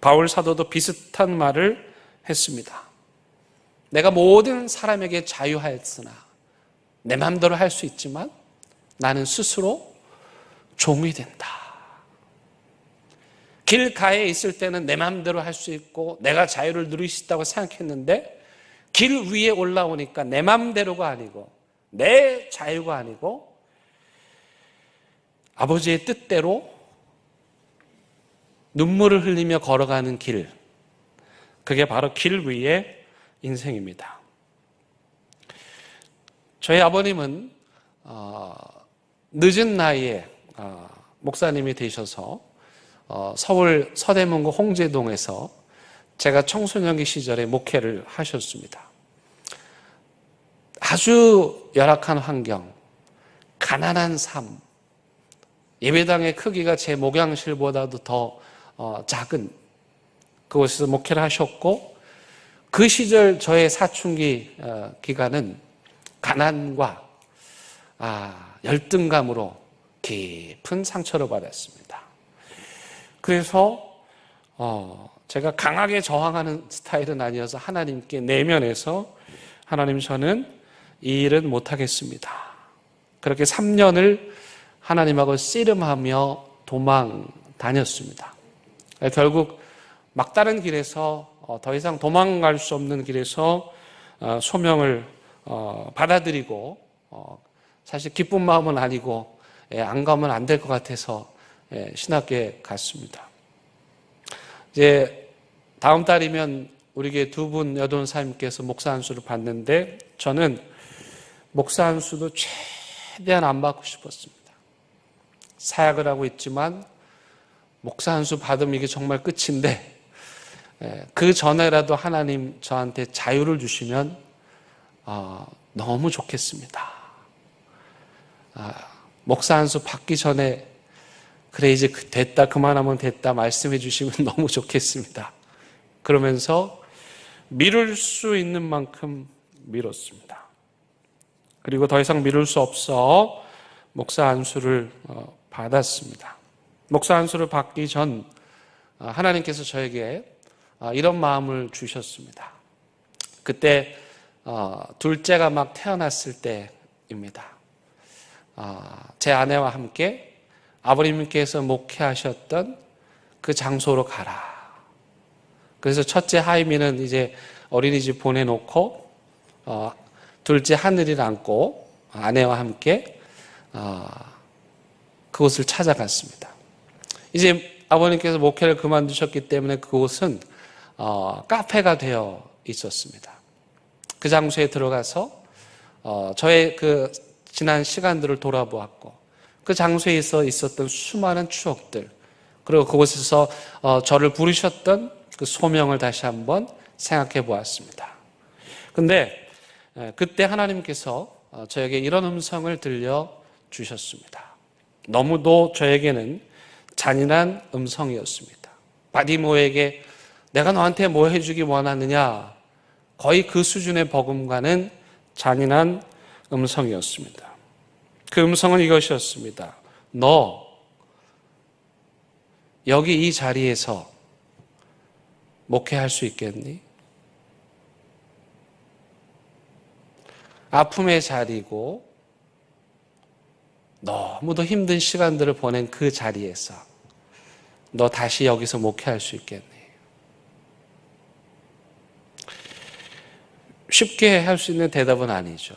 바울 사도도 비슷한 말을 했습니다. 내가 모든 사람에게 자유하였으나 내 마음대로 할 수 있지만 나는 스스로 종이 된다. 길가에 있을 때는 내 마음대로 할 수 있고 내가 자유를 누릴 수 있다고 생각했는데 길 위에 올라오니까 내 마음대로가 아니고 내 자유가 아니고 아버지의 뜻대로 눈물을 흘리며 걸어가는 길, 그게 바로 길 위의 인생입니다. 저희 아버님은 늦은 나이에 목사님이 되셔서 서울 서대문구 홍제동에서 제가 청소년기 시절에 목회를 하셨습니다. 아주 열악한 환경, 가난한 삶, 예배당의 크기가 제 목양실보다도 더 작은 그곳에서 목회를 하셨고, 그 시절 저의 사춘기 기간은 가난과 열등감으로 깊은 상처를 받았습니다. 그래서 제가 강하게 저항하는 스타일은 아니어서 하나님께 내면에서 하나님, 저는 이 일은 못하겠습니다. 그렇게 3년을 하나님하고 씨름하며 도망 다녔습니다. 결국 막다른 길에서 더 이상 도망갈 수 없는 길에서 소명을 받아들이고 사실 기쁜 마음은 아니고 안 가면 안 될 것 같아서 신학교에 갔습니다. 이제 다음 달이면 우리 교회 두 분 여동사님께서 목사 안수를 받는데 저는 목사 안수도 최대한 안 받고 싶었습니다. 사역을 하고 있지만 목사 안수 받으면 이게 정말 끝인데 그 전에라도 하나님 저한테 자유를 주시면 너무 좋겠습니다. 목사 안수 받기 전에 그래 이제 됐다 그만하면 됐다 말씀해 주시면 너무 좋겠습니다. 그러면서 미룰 수 있는 만큼 미뤘습니다. 그리고 더 이상 미룰 수 없어 목사 안수를 받았습니다. 목사 안수를 받기 전 하나님께서 저에게 이런 마음을 주셨습니다. 그때 둘째가 막 태어났을 때입니다. 제 아내와 함께 아버님께서 목회하셨던 그 장소로 가라. 그래서 첫째 하이미는 이제 어린이집 보내놓고 둘째 하늘이를 안고 아내와 함께 그곳을 찾아갔습니다. 이제 아버님께서 목회를 그만두셨기 때문에 그곳은 카페가 되어 있었습니다. 그 장소에 들어가서 저의 그 지난 시간들을 돌아보았고 그 장소에 있었던 수많은 추억들 그리고 그곳에서 저를 부르셨던 그 소명을 다시 한번 생각해 보았습니다. 근데 그때 하나님께서 저에게 이런 음성을 들려주셨습니다. 너무도 저에게는 잔인한 음성이었습니다. 바디모에게 내가 너한테 뭐 해주기 원하느냐 거의 그 수준의 버금가는 잔인한 음성이었습니다. 그 음성은 이것이었습니다. 너 여기 이 자리에서 목회할 수 있겠니? 아픔의 자리고 너무도 힘든 시간들을 보낸 그 자리에서 너 다시 여기서 목회할 수 있겠니? 쉽게 할 수 있는 대답은 아니죠.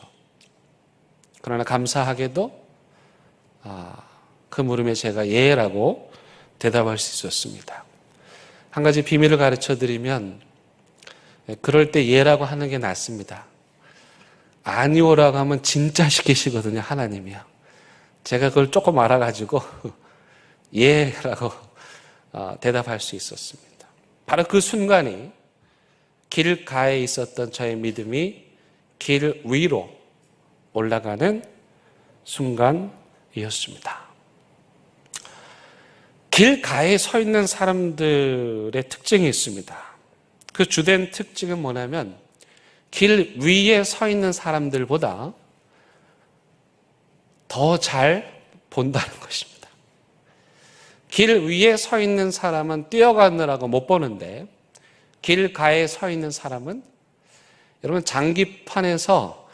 그러나 감사하게도 그 물음에 제가 예라고 대답할 수 있었습니다. 한 가지 비밀을 가르쳐 드리면 그럴 때 예라고 하는 게 낫습니다. 아니오라고 하면 진짜 시키시거든요, 하나님이요. 제가 그걸 조금 알아가지고 예라고 대답할 수 있었습니다. 바로 그 순간이 길가에 있었던 저의 믿음이 길 위로 올라가는 순간이었습니다. 길가에 서 있는 사람들의 특징이 있습니다. 그 주된 특징은 뭐냐면 길 위에 서 있는 사람들보다 더 잘 본다는 것입니다. 길 위에 서 있는 사람은 뛰어가느라고 못 보는데 길가에 서 있는 사람은 여러분 장기판에서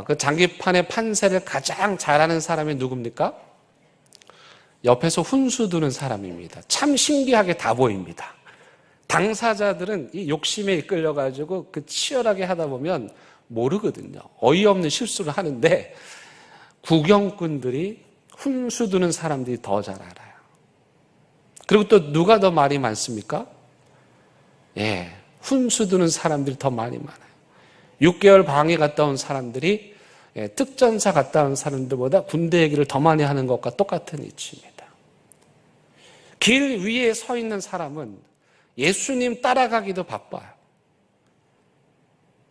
그 장기판의 판세를 가장 잘하는 사람이 누굽니까? 옆에서 훈수 두는 사람입니다. 참 신기하게 다 보입니다. 당사자들은 이 욕심에 이끌려가지고 그 치열하게 하다 보면 모르거든요. 어이없는 실수를 하는데 구경꾼들이 훈수 두는 사람들이 더 잘 알아요. 그리고 또 누가 더 말이 많습니까? 훈수 두는 사람들이 더 많이 많아요. 6개월 방해 갔다 온 사람들이 특전사 갔다 온 사람들보다 군대 얘기를 더 많이 하는 것과 똑같은 이치입니다. 길 위에 서 있는 사람은 예수님 따라가기도 바빠요.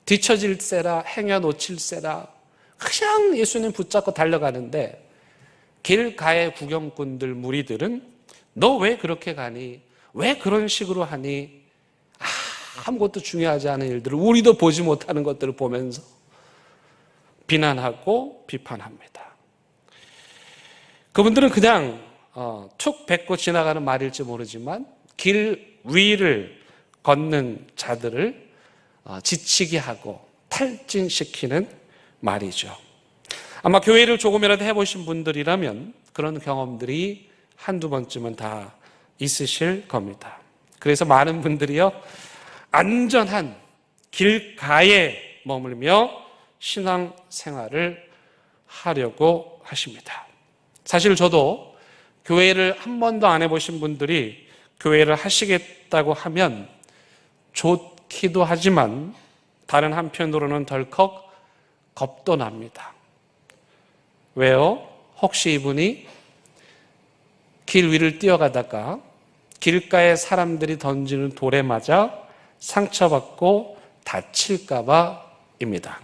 뒤처질세라 행여 놓칠세라 그냥 예수님 붙잡고 달려가는데 길가의 구경꾼들 무리들은 너 왜 그렇게 가니? 왜 그런 식으로 하니? 아무것도 중요하지 않은 일들을 우리도 보지 못하는 것들을 보면서 비난하고 비판합니다. 그분들은 그냥 툭 뱉고 지나가는 말일지 모르지만 길 위를 걷는 자들을 지치게 하고 탈진시키는 말이죠. 아마 교회를 조금이라도 해보신 분들이라면 그런 경험들이 한두 번쯤은 다 있으실 겁니다. 그래서 많은 분들이요, 안전한 길가에 머물며 신앙 생활을 하려고 하십니다. 사실 저도 교회를 한 번도 안 해보신 분들이 교회를 하시겠다고 하면 좋기도 하지만 다른 한편으로는 덜컥 겁도 납니다. 왜요? 혹시 이분이 길 위를 뛰어가다가 길가에 사람들이 던지는 돌에 맞아 상처받고 다칠까봐입니다.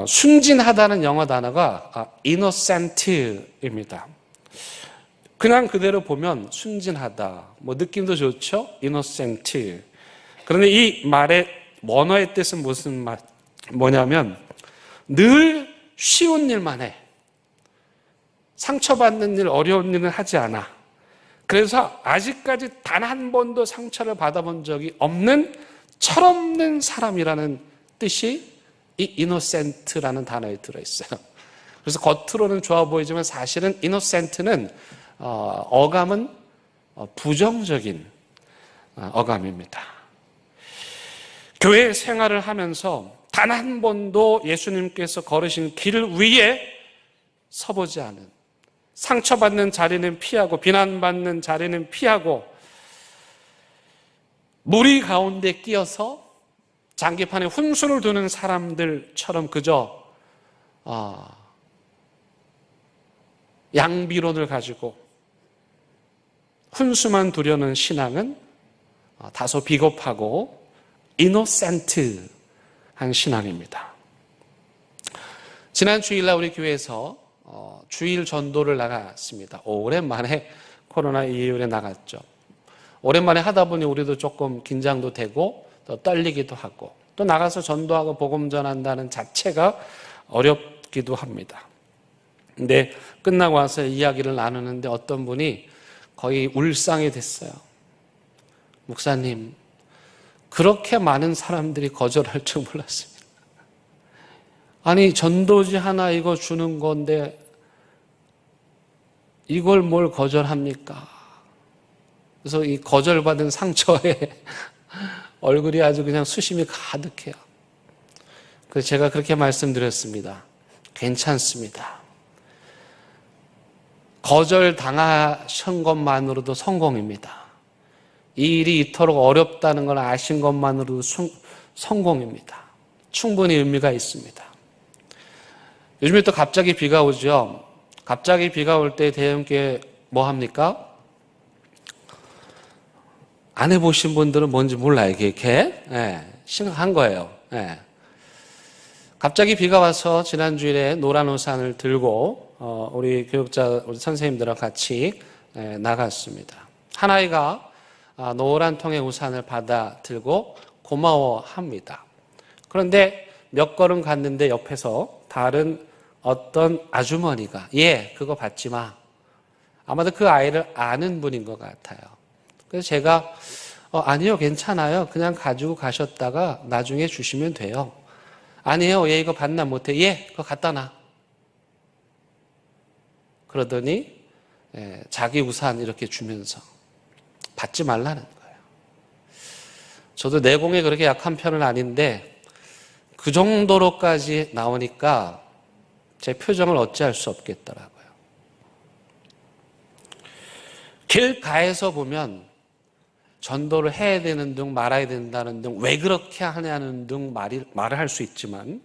순진하다는 영어 단어가 innocent입니다. 그냥 그대로 보면 순진하다, 뭐 느낌도 좋죠? innocent. 그런데 이 말의 원어의 뜻은 뭐냐면 늘 쉬운 일만 해. 상처받는 일, 어려운 일은 하지 않아. 그래서 아직까지 단 한 번도 상처를 받아본 적이 없는 철없는 사람이라는 뜻이 이 innocent라는 단어에 들어있어요. 그래서 겉으로는 좋아 보이지만 사실은 innocent는 어감은 부정적인 어감입니다. 교회 생활을 하면서 단 한 번도 예수님께서 걸으신 길 위에 서보지 않은, 상처받는 자리는 피하고 비난받는 자리는 피하고 무리 가운데 끼어서 장기판에 훈수를 두는 사람들처럼 그저 양비론을 가지고 훈수만 두려는 신앙은 다소 비겁하고 이노센트한 신앙입니다. 지난 주일날 우리 교회에서 주일 전도를 나갔습니다. 오랜만에 코로나 이후에 나갔죠. 오랜만에 하다 보니 우리도 조금 긴장도 되고 또 떨리기도 하고 또 나가서 전도하고 복음 전한다는 자체가 어렵기도 합니다. 근데 끝나고 와서 이야기를 나누는데 어떤 분이 거의 울상이 됐어요. 목사님, 그렇게 많은 사람들이 거절할 줄 몰랐습니다. 아니, 전도지 하나 이거 주는 건데 이걸 뭘 거절합니까? 그래서 이 거절받은 상처에 얼굴이 아주 그냥 수심이 가득해요. 그래서 제가 그렇게 말씀드렸습니다. 괜찮습니다. 거절당하신 것만으로도 성공입니다. 이 일이 이토록 어렵다는 걸 아신 것만으로도 성공입니다. 충분히 의미가 있습니다. 요즘에 또 갑자기 비가 오죠. 갑자기 비가 올 때 대형교회 뭐 합니까? 안 해보신 분들은 뭔지 몰라요. 이게 심각한 거예요. 갑자기 비가 와서 지난 주일에 노란 우산을 들고 우리 교육자, 우리 선생님들과 같이 나갔습니다. 한 아이가 노란 통의 우산을 받아 들고 고마워합니다. 그런데 몇 걸음 갔는데 옆에서 다른 어떤 아주머니가 그거 받지 마. 아마도 그 아이를 아는 분인 것 같아요. 그래서 제가 아니요, 괜찮아요. 그냥 가지고 가셨다가 나중에 주시면 돼요. 아니에요, 얘 이거 반납 못해. 그거 갖다 놔. 그러더니 자기 우산 이렇게 주면서 받지 말라는 거예요. 저도 내공에 그렇게 약한 편은 아닌데 그 정도로까지 나오니까 제 표정을 어찌할 수 없겠더라고요. 길가에서 보면 전도를 해야 되는 등 말아야 된다는 등 왜 그렇게 하냐는 등 말을 할 수 있지만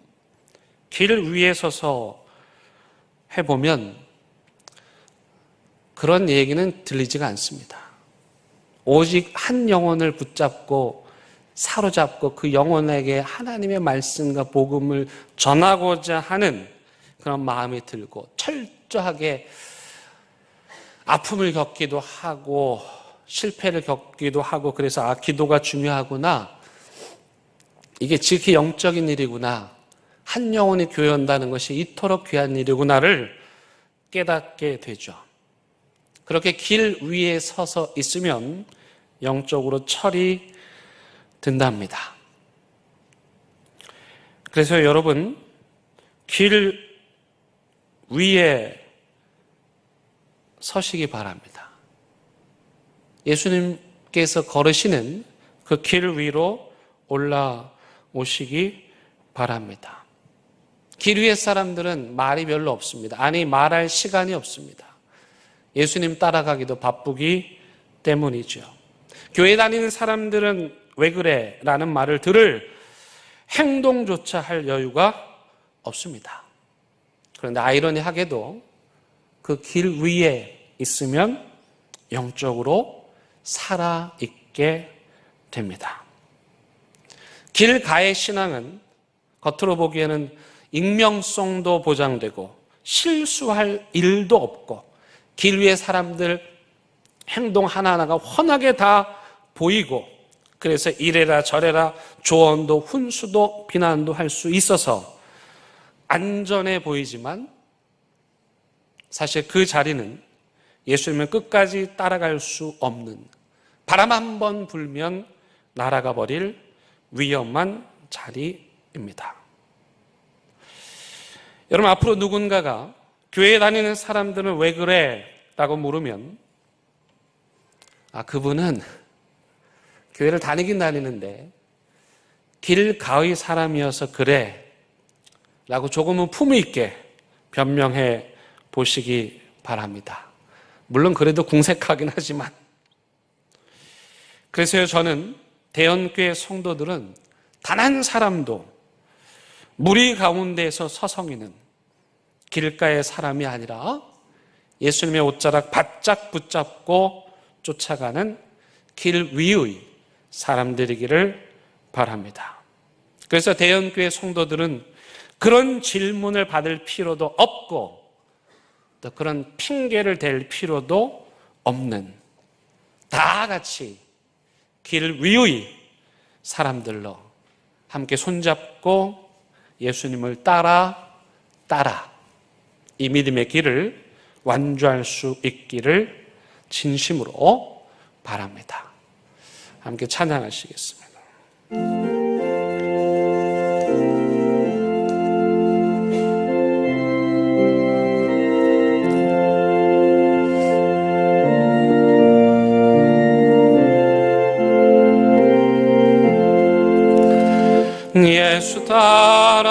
길 위에 서서 해보면 그런 얘기는 들리지가 않습니다. 오직 한 영혼을 붙잡고 사로잡고 그 영혼에게 하나님의 말씀과 복음을 전하고자 하는 그런 마음이 들고 철저하게 아픔을 겪기도 하고 실패를 겪기도 하고 그래서 기도가 중요하구나. 이게 지극히 영적인 일이구나. 한 영혼이 교회 온다는 것이 이토록 귀한 일이구나를 깨닫게 되죠. 그렇게 길 위에 서서 있으면 영적으로 철이 든답니다. 그래서 여러분, 길 위에 서시기 바랍니다. 예수님 주님께서 걸으시는 그 길 위로 올라오시기 바랍니다. 길 위의 사람들은 말이 별로 없습니다. 아니, 말할 시간이 없습니다. 예수님 따라가기도 바쁘기 때문이죠. 교회 다니는 사람들은 왜 그래? 라는 말을 들을 행동조차 할 여유가 없습니다. 그런데 아이러니하게도 그 길 위에 있으면 영적으로 살아있게 됩니다. 길가의 신앙은 겉으로 보기에는 익명성도 보장되고 실수할 일도 없고 길 위의 사람들 행동 하나하나가 훤하게 다 보이고 그래서 이래라 저래라 조언도 훈수도 비난도 할 수 있어서 안전해 보이지만 사실 그 자리는 예수님을 끝까지 따라갈 수 없는 바람 한 번 불면 날아가 버릴 위험한 자리입니다. 여러분, 앞으로 누군가가 교회에 다니는 사람들은 왜 그래? 라고 물으면 그분은 교회를 다니긴 다니는데 길가의 사람이어서 그래 라고 조금은 품위 있게 변명해 보시기 바랍니다. 물론 그래도 궁색하긴 하지만. 그래서 저는 대연교회 성도들은 단 한 사람도 무리 가운데에서 서성이는 길가의 사람이 아니라 예수님의 옷자락 바짝 붙잡고 쫓아가는 길 위의 사람들이기를 바랍니다. 그래서 대연교회 성도들은 그런 질문을 받을 필요도 없고 또 그런 핑계를 댈 필요도 없는 다 같이 길 위의 사람들로 함께 손잡고 예수님을 따라 이 믿음의 길을 완주할 수 있기를 진심으로 바랍니다. 함께 찬양하시겠습니다. 예수 따라가며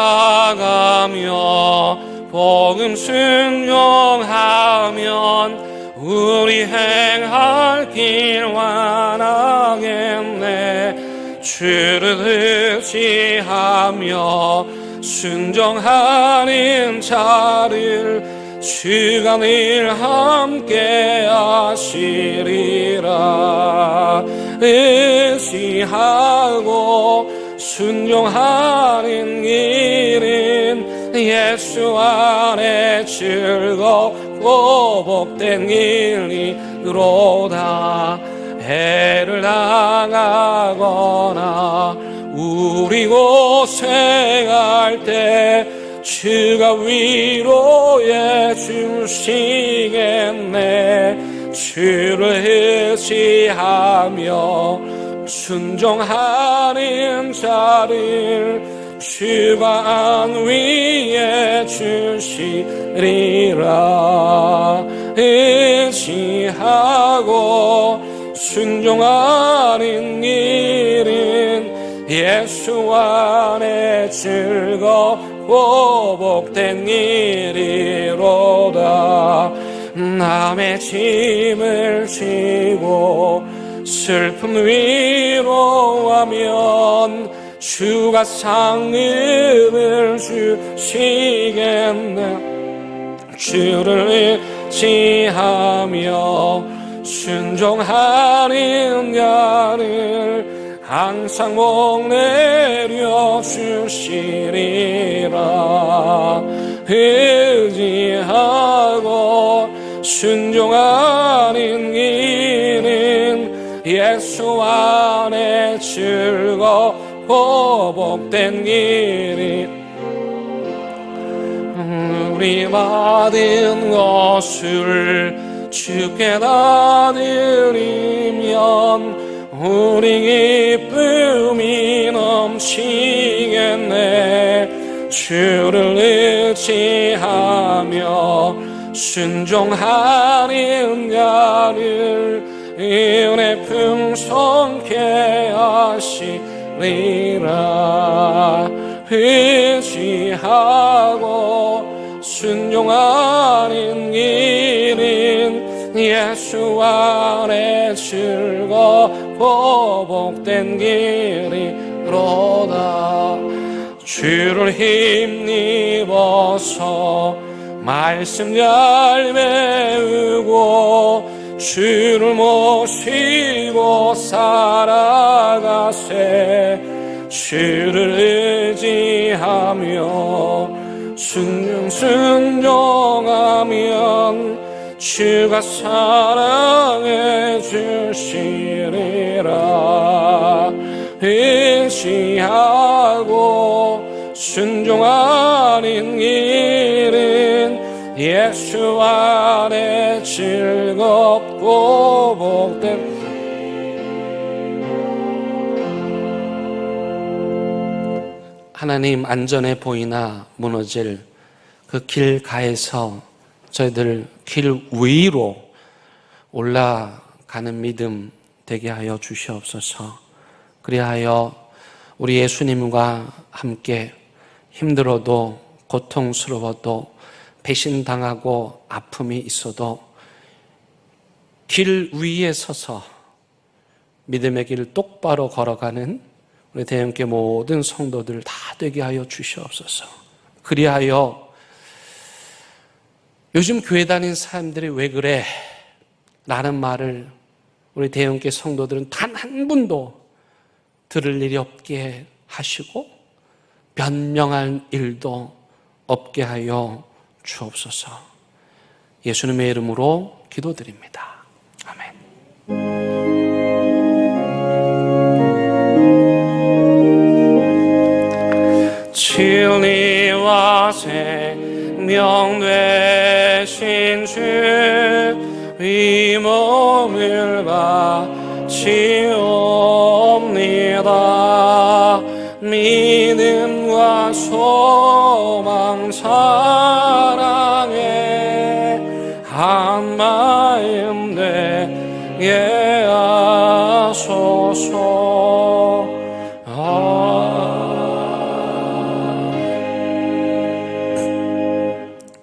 복음 순종하면 우리 행할 길 완하겠네. 주를 의지하며 순종하는 자를 주가 늘 함께 하시리라. 의지하고 순종하는 길은 예수 안에 즐겁고 복된 길이로다. 해를 당하거나 우리 고생할 때 주가 위로해 주시겠네. 주를 의지하며 순종하는 자를 주가 안위해 주시리라. 의지하고 순종하는 길은 예수 안에 즐겁고 복된 일이로다. 남의 짐을 지고 슬픔 위로하면 주가 상급을 주시겠네. 주를 의지하며 순종하는 자를 항상 복내려 주시리라. 의지하고 순종하는 길은 예수 안에 즐겁고 복된 길이. 우리 받은 것을 주께 다 드리면 우리 기쁨이 넘치겠네. 주를 의지하며 순종하는 자를 은혜 풍성케 하시리라. 의지하고 순종하는 길은 예수 안에 즐겁고 복된 길이로다. 주를 힘입어서 말씀 잘 배우고 주를 모시고 살아가세. 주를 의지하며 순종하면 주가 사랑해 주시리라. 의지하고 순종하는 길은 예수 안에 즐겁고 복된. 하나님, 안전해 보이나 무너질 그 길가에서 저희들 길 위로 올라가는 믿음 되게 하여 주시옵소서. 그리하여 우리 예수님과 함께 힘들어도 고통스러워도 배신당하고 아픔이 있어도 길 위에 서서 믿음의 길을 똑바로 걸어가는 우리 대형교회 모든 성도들 다 되게 하여 주시옵소서. 그리하여 요즘 교회 다니는 사람들이 왜 그래? 라는 말을 우리 대형교회 성도들은 단 한 분도 들을 일이 없게 하시고 변명할 일도 없게 하여 주옵소서. 예수님의 이름으로 기도드립니다. 아멘. 진리와 생명 되신 주 이 몸을 바치옵니다. 믿음과 소망 사랑에 한 마음 되게 하소서.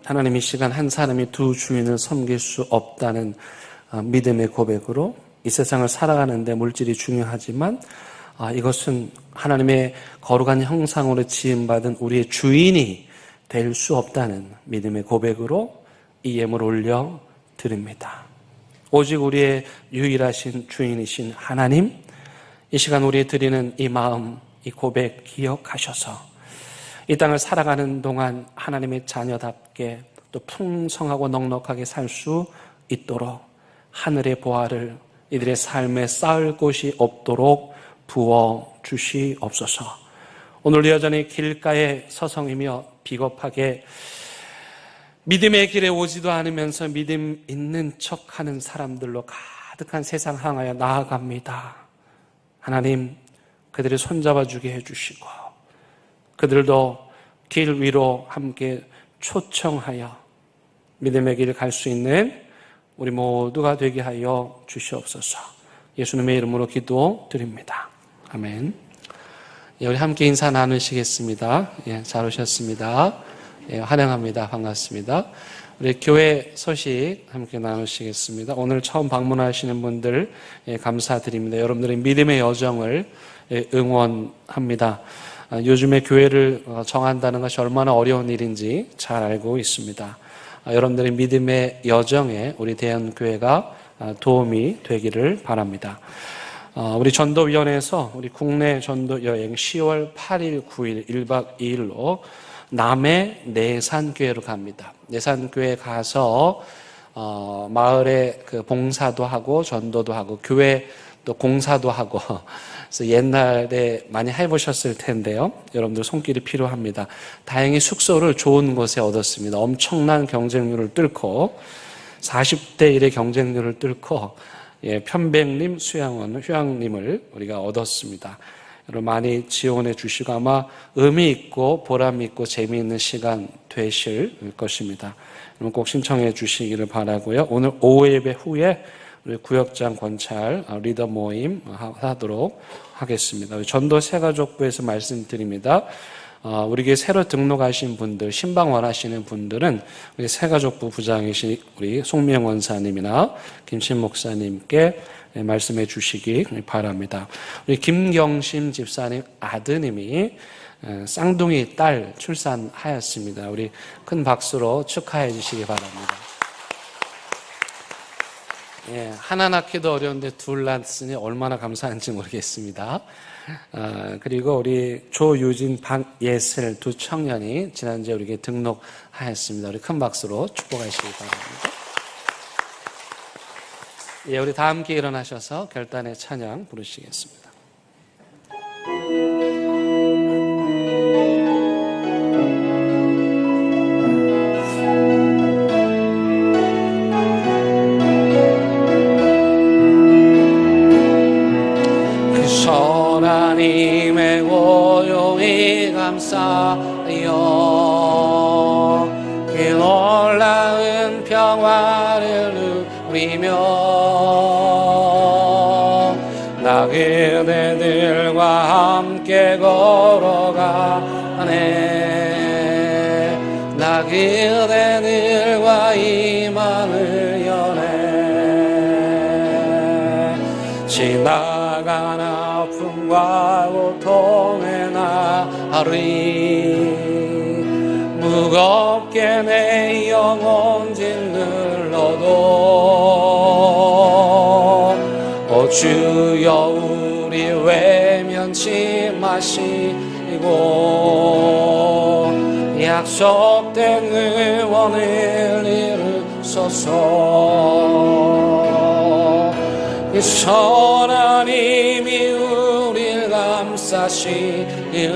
하나님, 이 시간 한 사람이 두 주인을 섬길 수 없다는 믿음의 고백으로 이 세상을 살아가는데 물질이 중요하지만 이것은 하나님의 거룩한 형상으로 지음받은 우리의 주인이 될 수 없다는 믿음의 고백으로 이 예물을 올려 드립니다. 오직 우리의 유일하신 주인이신 하나님, 이 시간 우리에 드리는 이 마음, 이 고백 기억하셔서 이 땅을 살아가는 동안 하나님의 자녀답게 또 풍성하고 넉넉하게 살 수 있도록 하늘의 보화를 이들의 삶에 쌓을 곳이 없도록 부어 주시옵소서. 오늘 여전히 길가에 서성이며 비겁하게 믿음의 길에 오지도 않으면서 믿음 있는 척하는 사람들로 가득한 세상 향하여 나아갑니다. 하나님, 그들을 손잡아 주게 해주시고 그들도 길 위로 함께 초청하여 믿음의 길을 갈 수 있는 우리 모두가 되게 하여 주시옵소서. 예수님의 이름으로 기도드립니다. 아멘. 우리 함께 인사 나누시겠습니다. 잘 오셨습니다. 환영합니다. 반갑습니다. 우리 교회 소식 함께 나누시겠습니다. 오늘 처음 방문하시는 분들 감사드립니다. 여러분들의 믿음의 여정을 응원합니다. 요즘에 교회를 정한다는 것이 얼마나 어려운 일인지 잘 알고 있습니다. 여러분들의 믿음의 여정에 우리 대한교회가 도움이 되기를 바랍니다. 우리 전도위원회에서 우리 국내 전도 여행 10월 8일, 9일 1박 2일로 남해 내산교회로 갑니다. 내산교회 가서 마을에 그 봉사도 하고 전도도 하고 교회 또 공사도 하고 그래서 옛날에 많이 해보셨을 텐데요. 여러분들 손길이 필요합니다. 다행히 숙소를 좋은 곳에 얻었습니다. 엄청난 경쟁률을 뚫고 40대 1의 경쟁률을 뚫고 편백림 수양원 휴양림을 우리가 얻었습니다. 여러분 많이 지원해 주시고 아마 의미 있고 보람 있고 재미있는 시간 되실 것입니다. 여러분 꼭 신청해 주시기를 바라고요. 오늘 오후 예배 후에 우리 구역장 권찰 리더 모임 하도록 하겠습니다. 우리 전도 새가족부에서 말씀드립니다. 우리 교회 새로 등록하신 분들, 신방 원하시는 분들은 우리 새가족부 부장이신 우리 송미영 원사님이나 김신 목사님께 말씀해 주시기 바랍니다. 우리 김경심 집사님 아드님이 쌍둥이 딸 출산하였습니다. 우리 큰 박수로 축하해 주시기 바랍니다. 예, 하나 낳기도 어려운데 둘 낳았으니 얼마나 감사한지 모르겠습니다. 그리고 우리 조유진, 박예슬 두 청년이 지난주에 우리에게 등록하였습니다. 우리 큰 박수로 축복하시기 바랍니다. 예, 우리 다 함께 일어나셔서 결단의 찬양 부르시겠습니다. 하나님의 고요히 감사하여 그 놀라운 평화를 누리며 나 그대들과 함께 걸어가네 나 그대들과 이만을 여네 지나간 아픔과 고통의 나를 무겁게 내 영혼 짓눌러도 오 주여 우리 외면치 마시고 약속된 의원을 이루소서 이 선하님이 우리를 감싸시니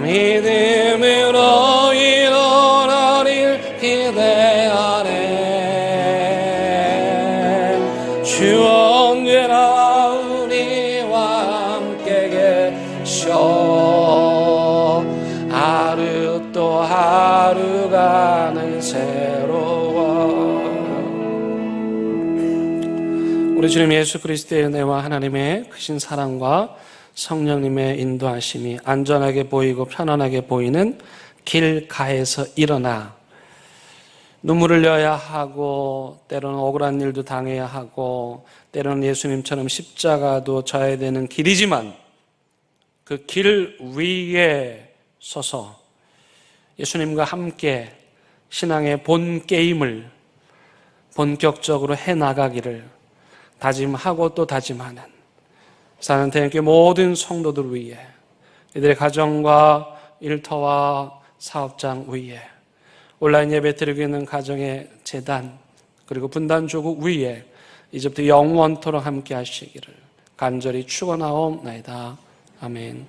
믿음으로 일어나리를 기대하네 주 언제나 우리와 함께 계셔 하루 또 하루가 늘 새로워 우리 주님 예수 그리스도의 은혜와 하나님의 크신 사랑과 성령님의 인도하심이 안전하게 보이고 편안하게 보이는 길가에서 일어나 눈물을 흘려야 하고 때로는 억울한 일도 당해야 하고 때로는 예수님처럼 십자가도 져야 되는 길이지만 그 길 위에 서서 예수님과 함께 신앙의 본 게임을 본격적으로 해나가기를 다짐하고 또 다짐하는 사랑대교회 모든 성도들 위해 이들의 가정과 일터와 사업장 위에 온라인 예배 드리고 있는 가정의 재단 그리고 분단 조국 위에 이제부터 영원토록 함께 하시기를 간절히 축원하옵나이다. 아멘.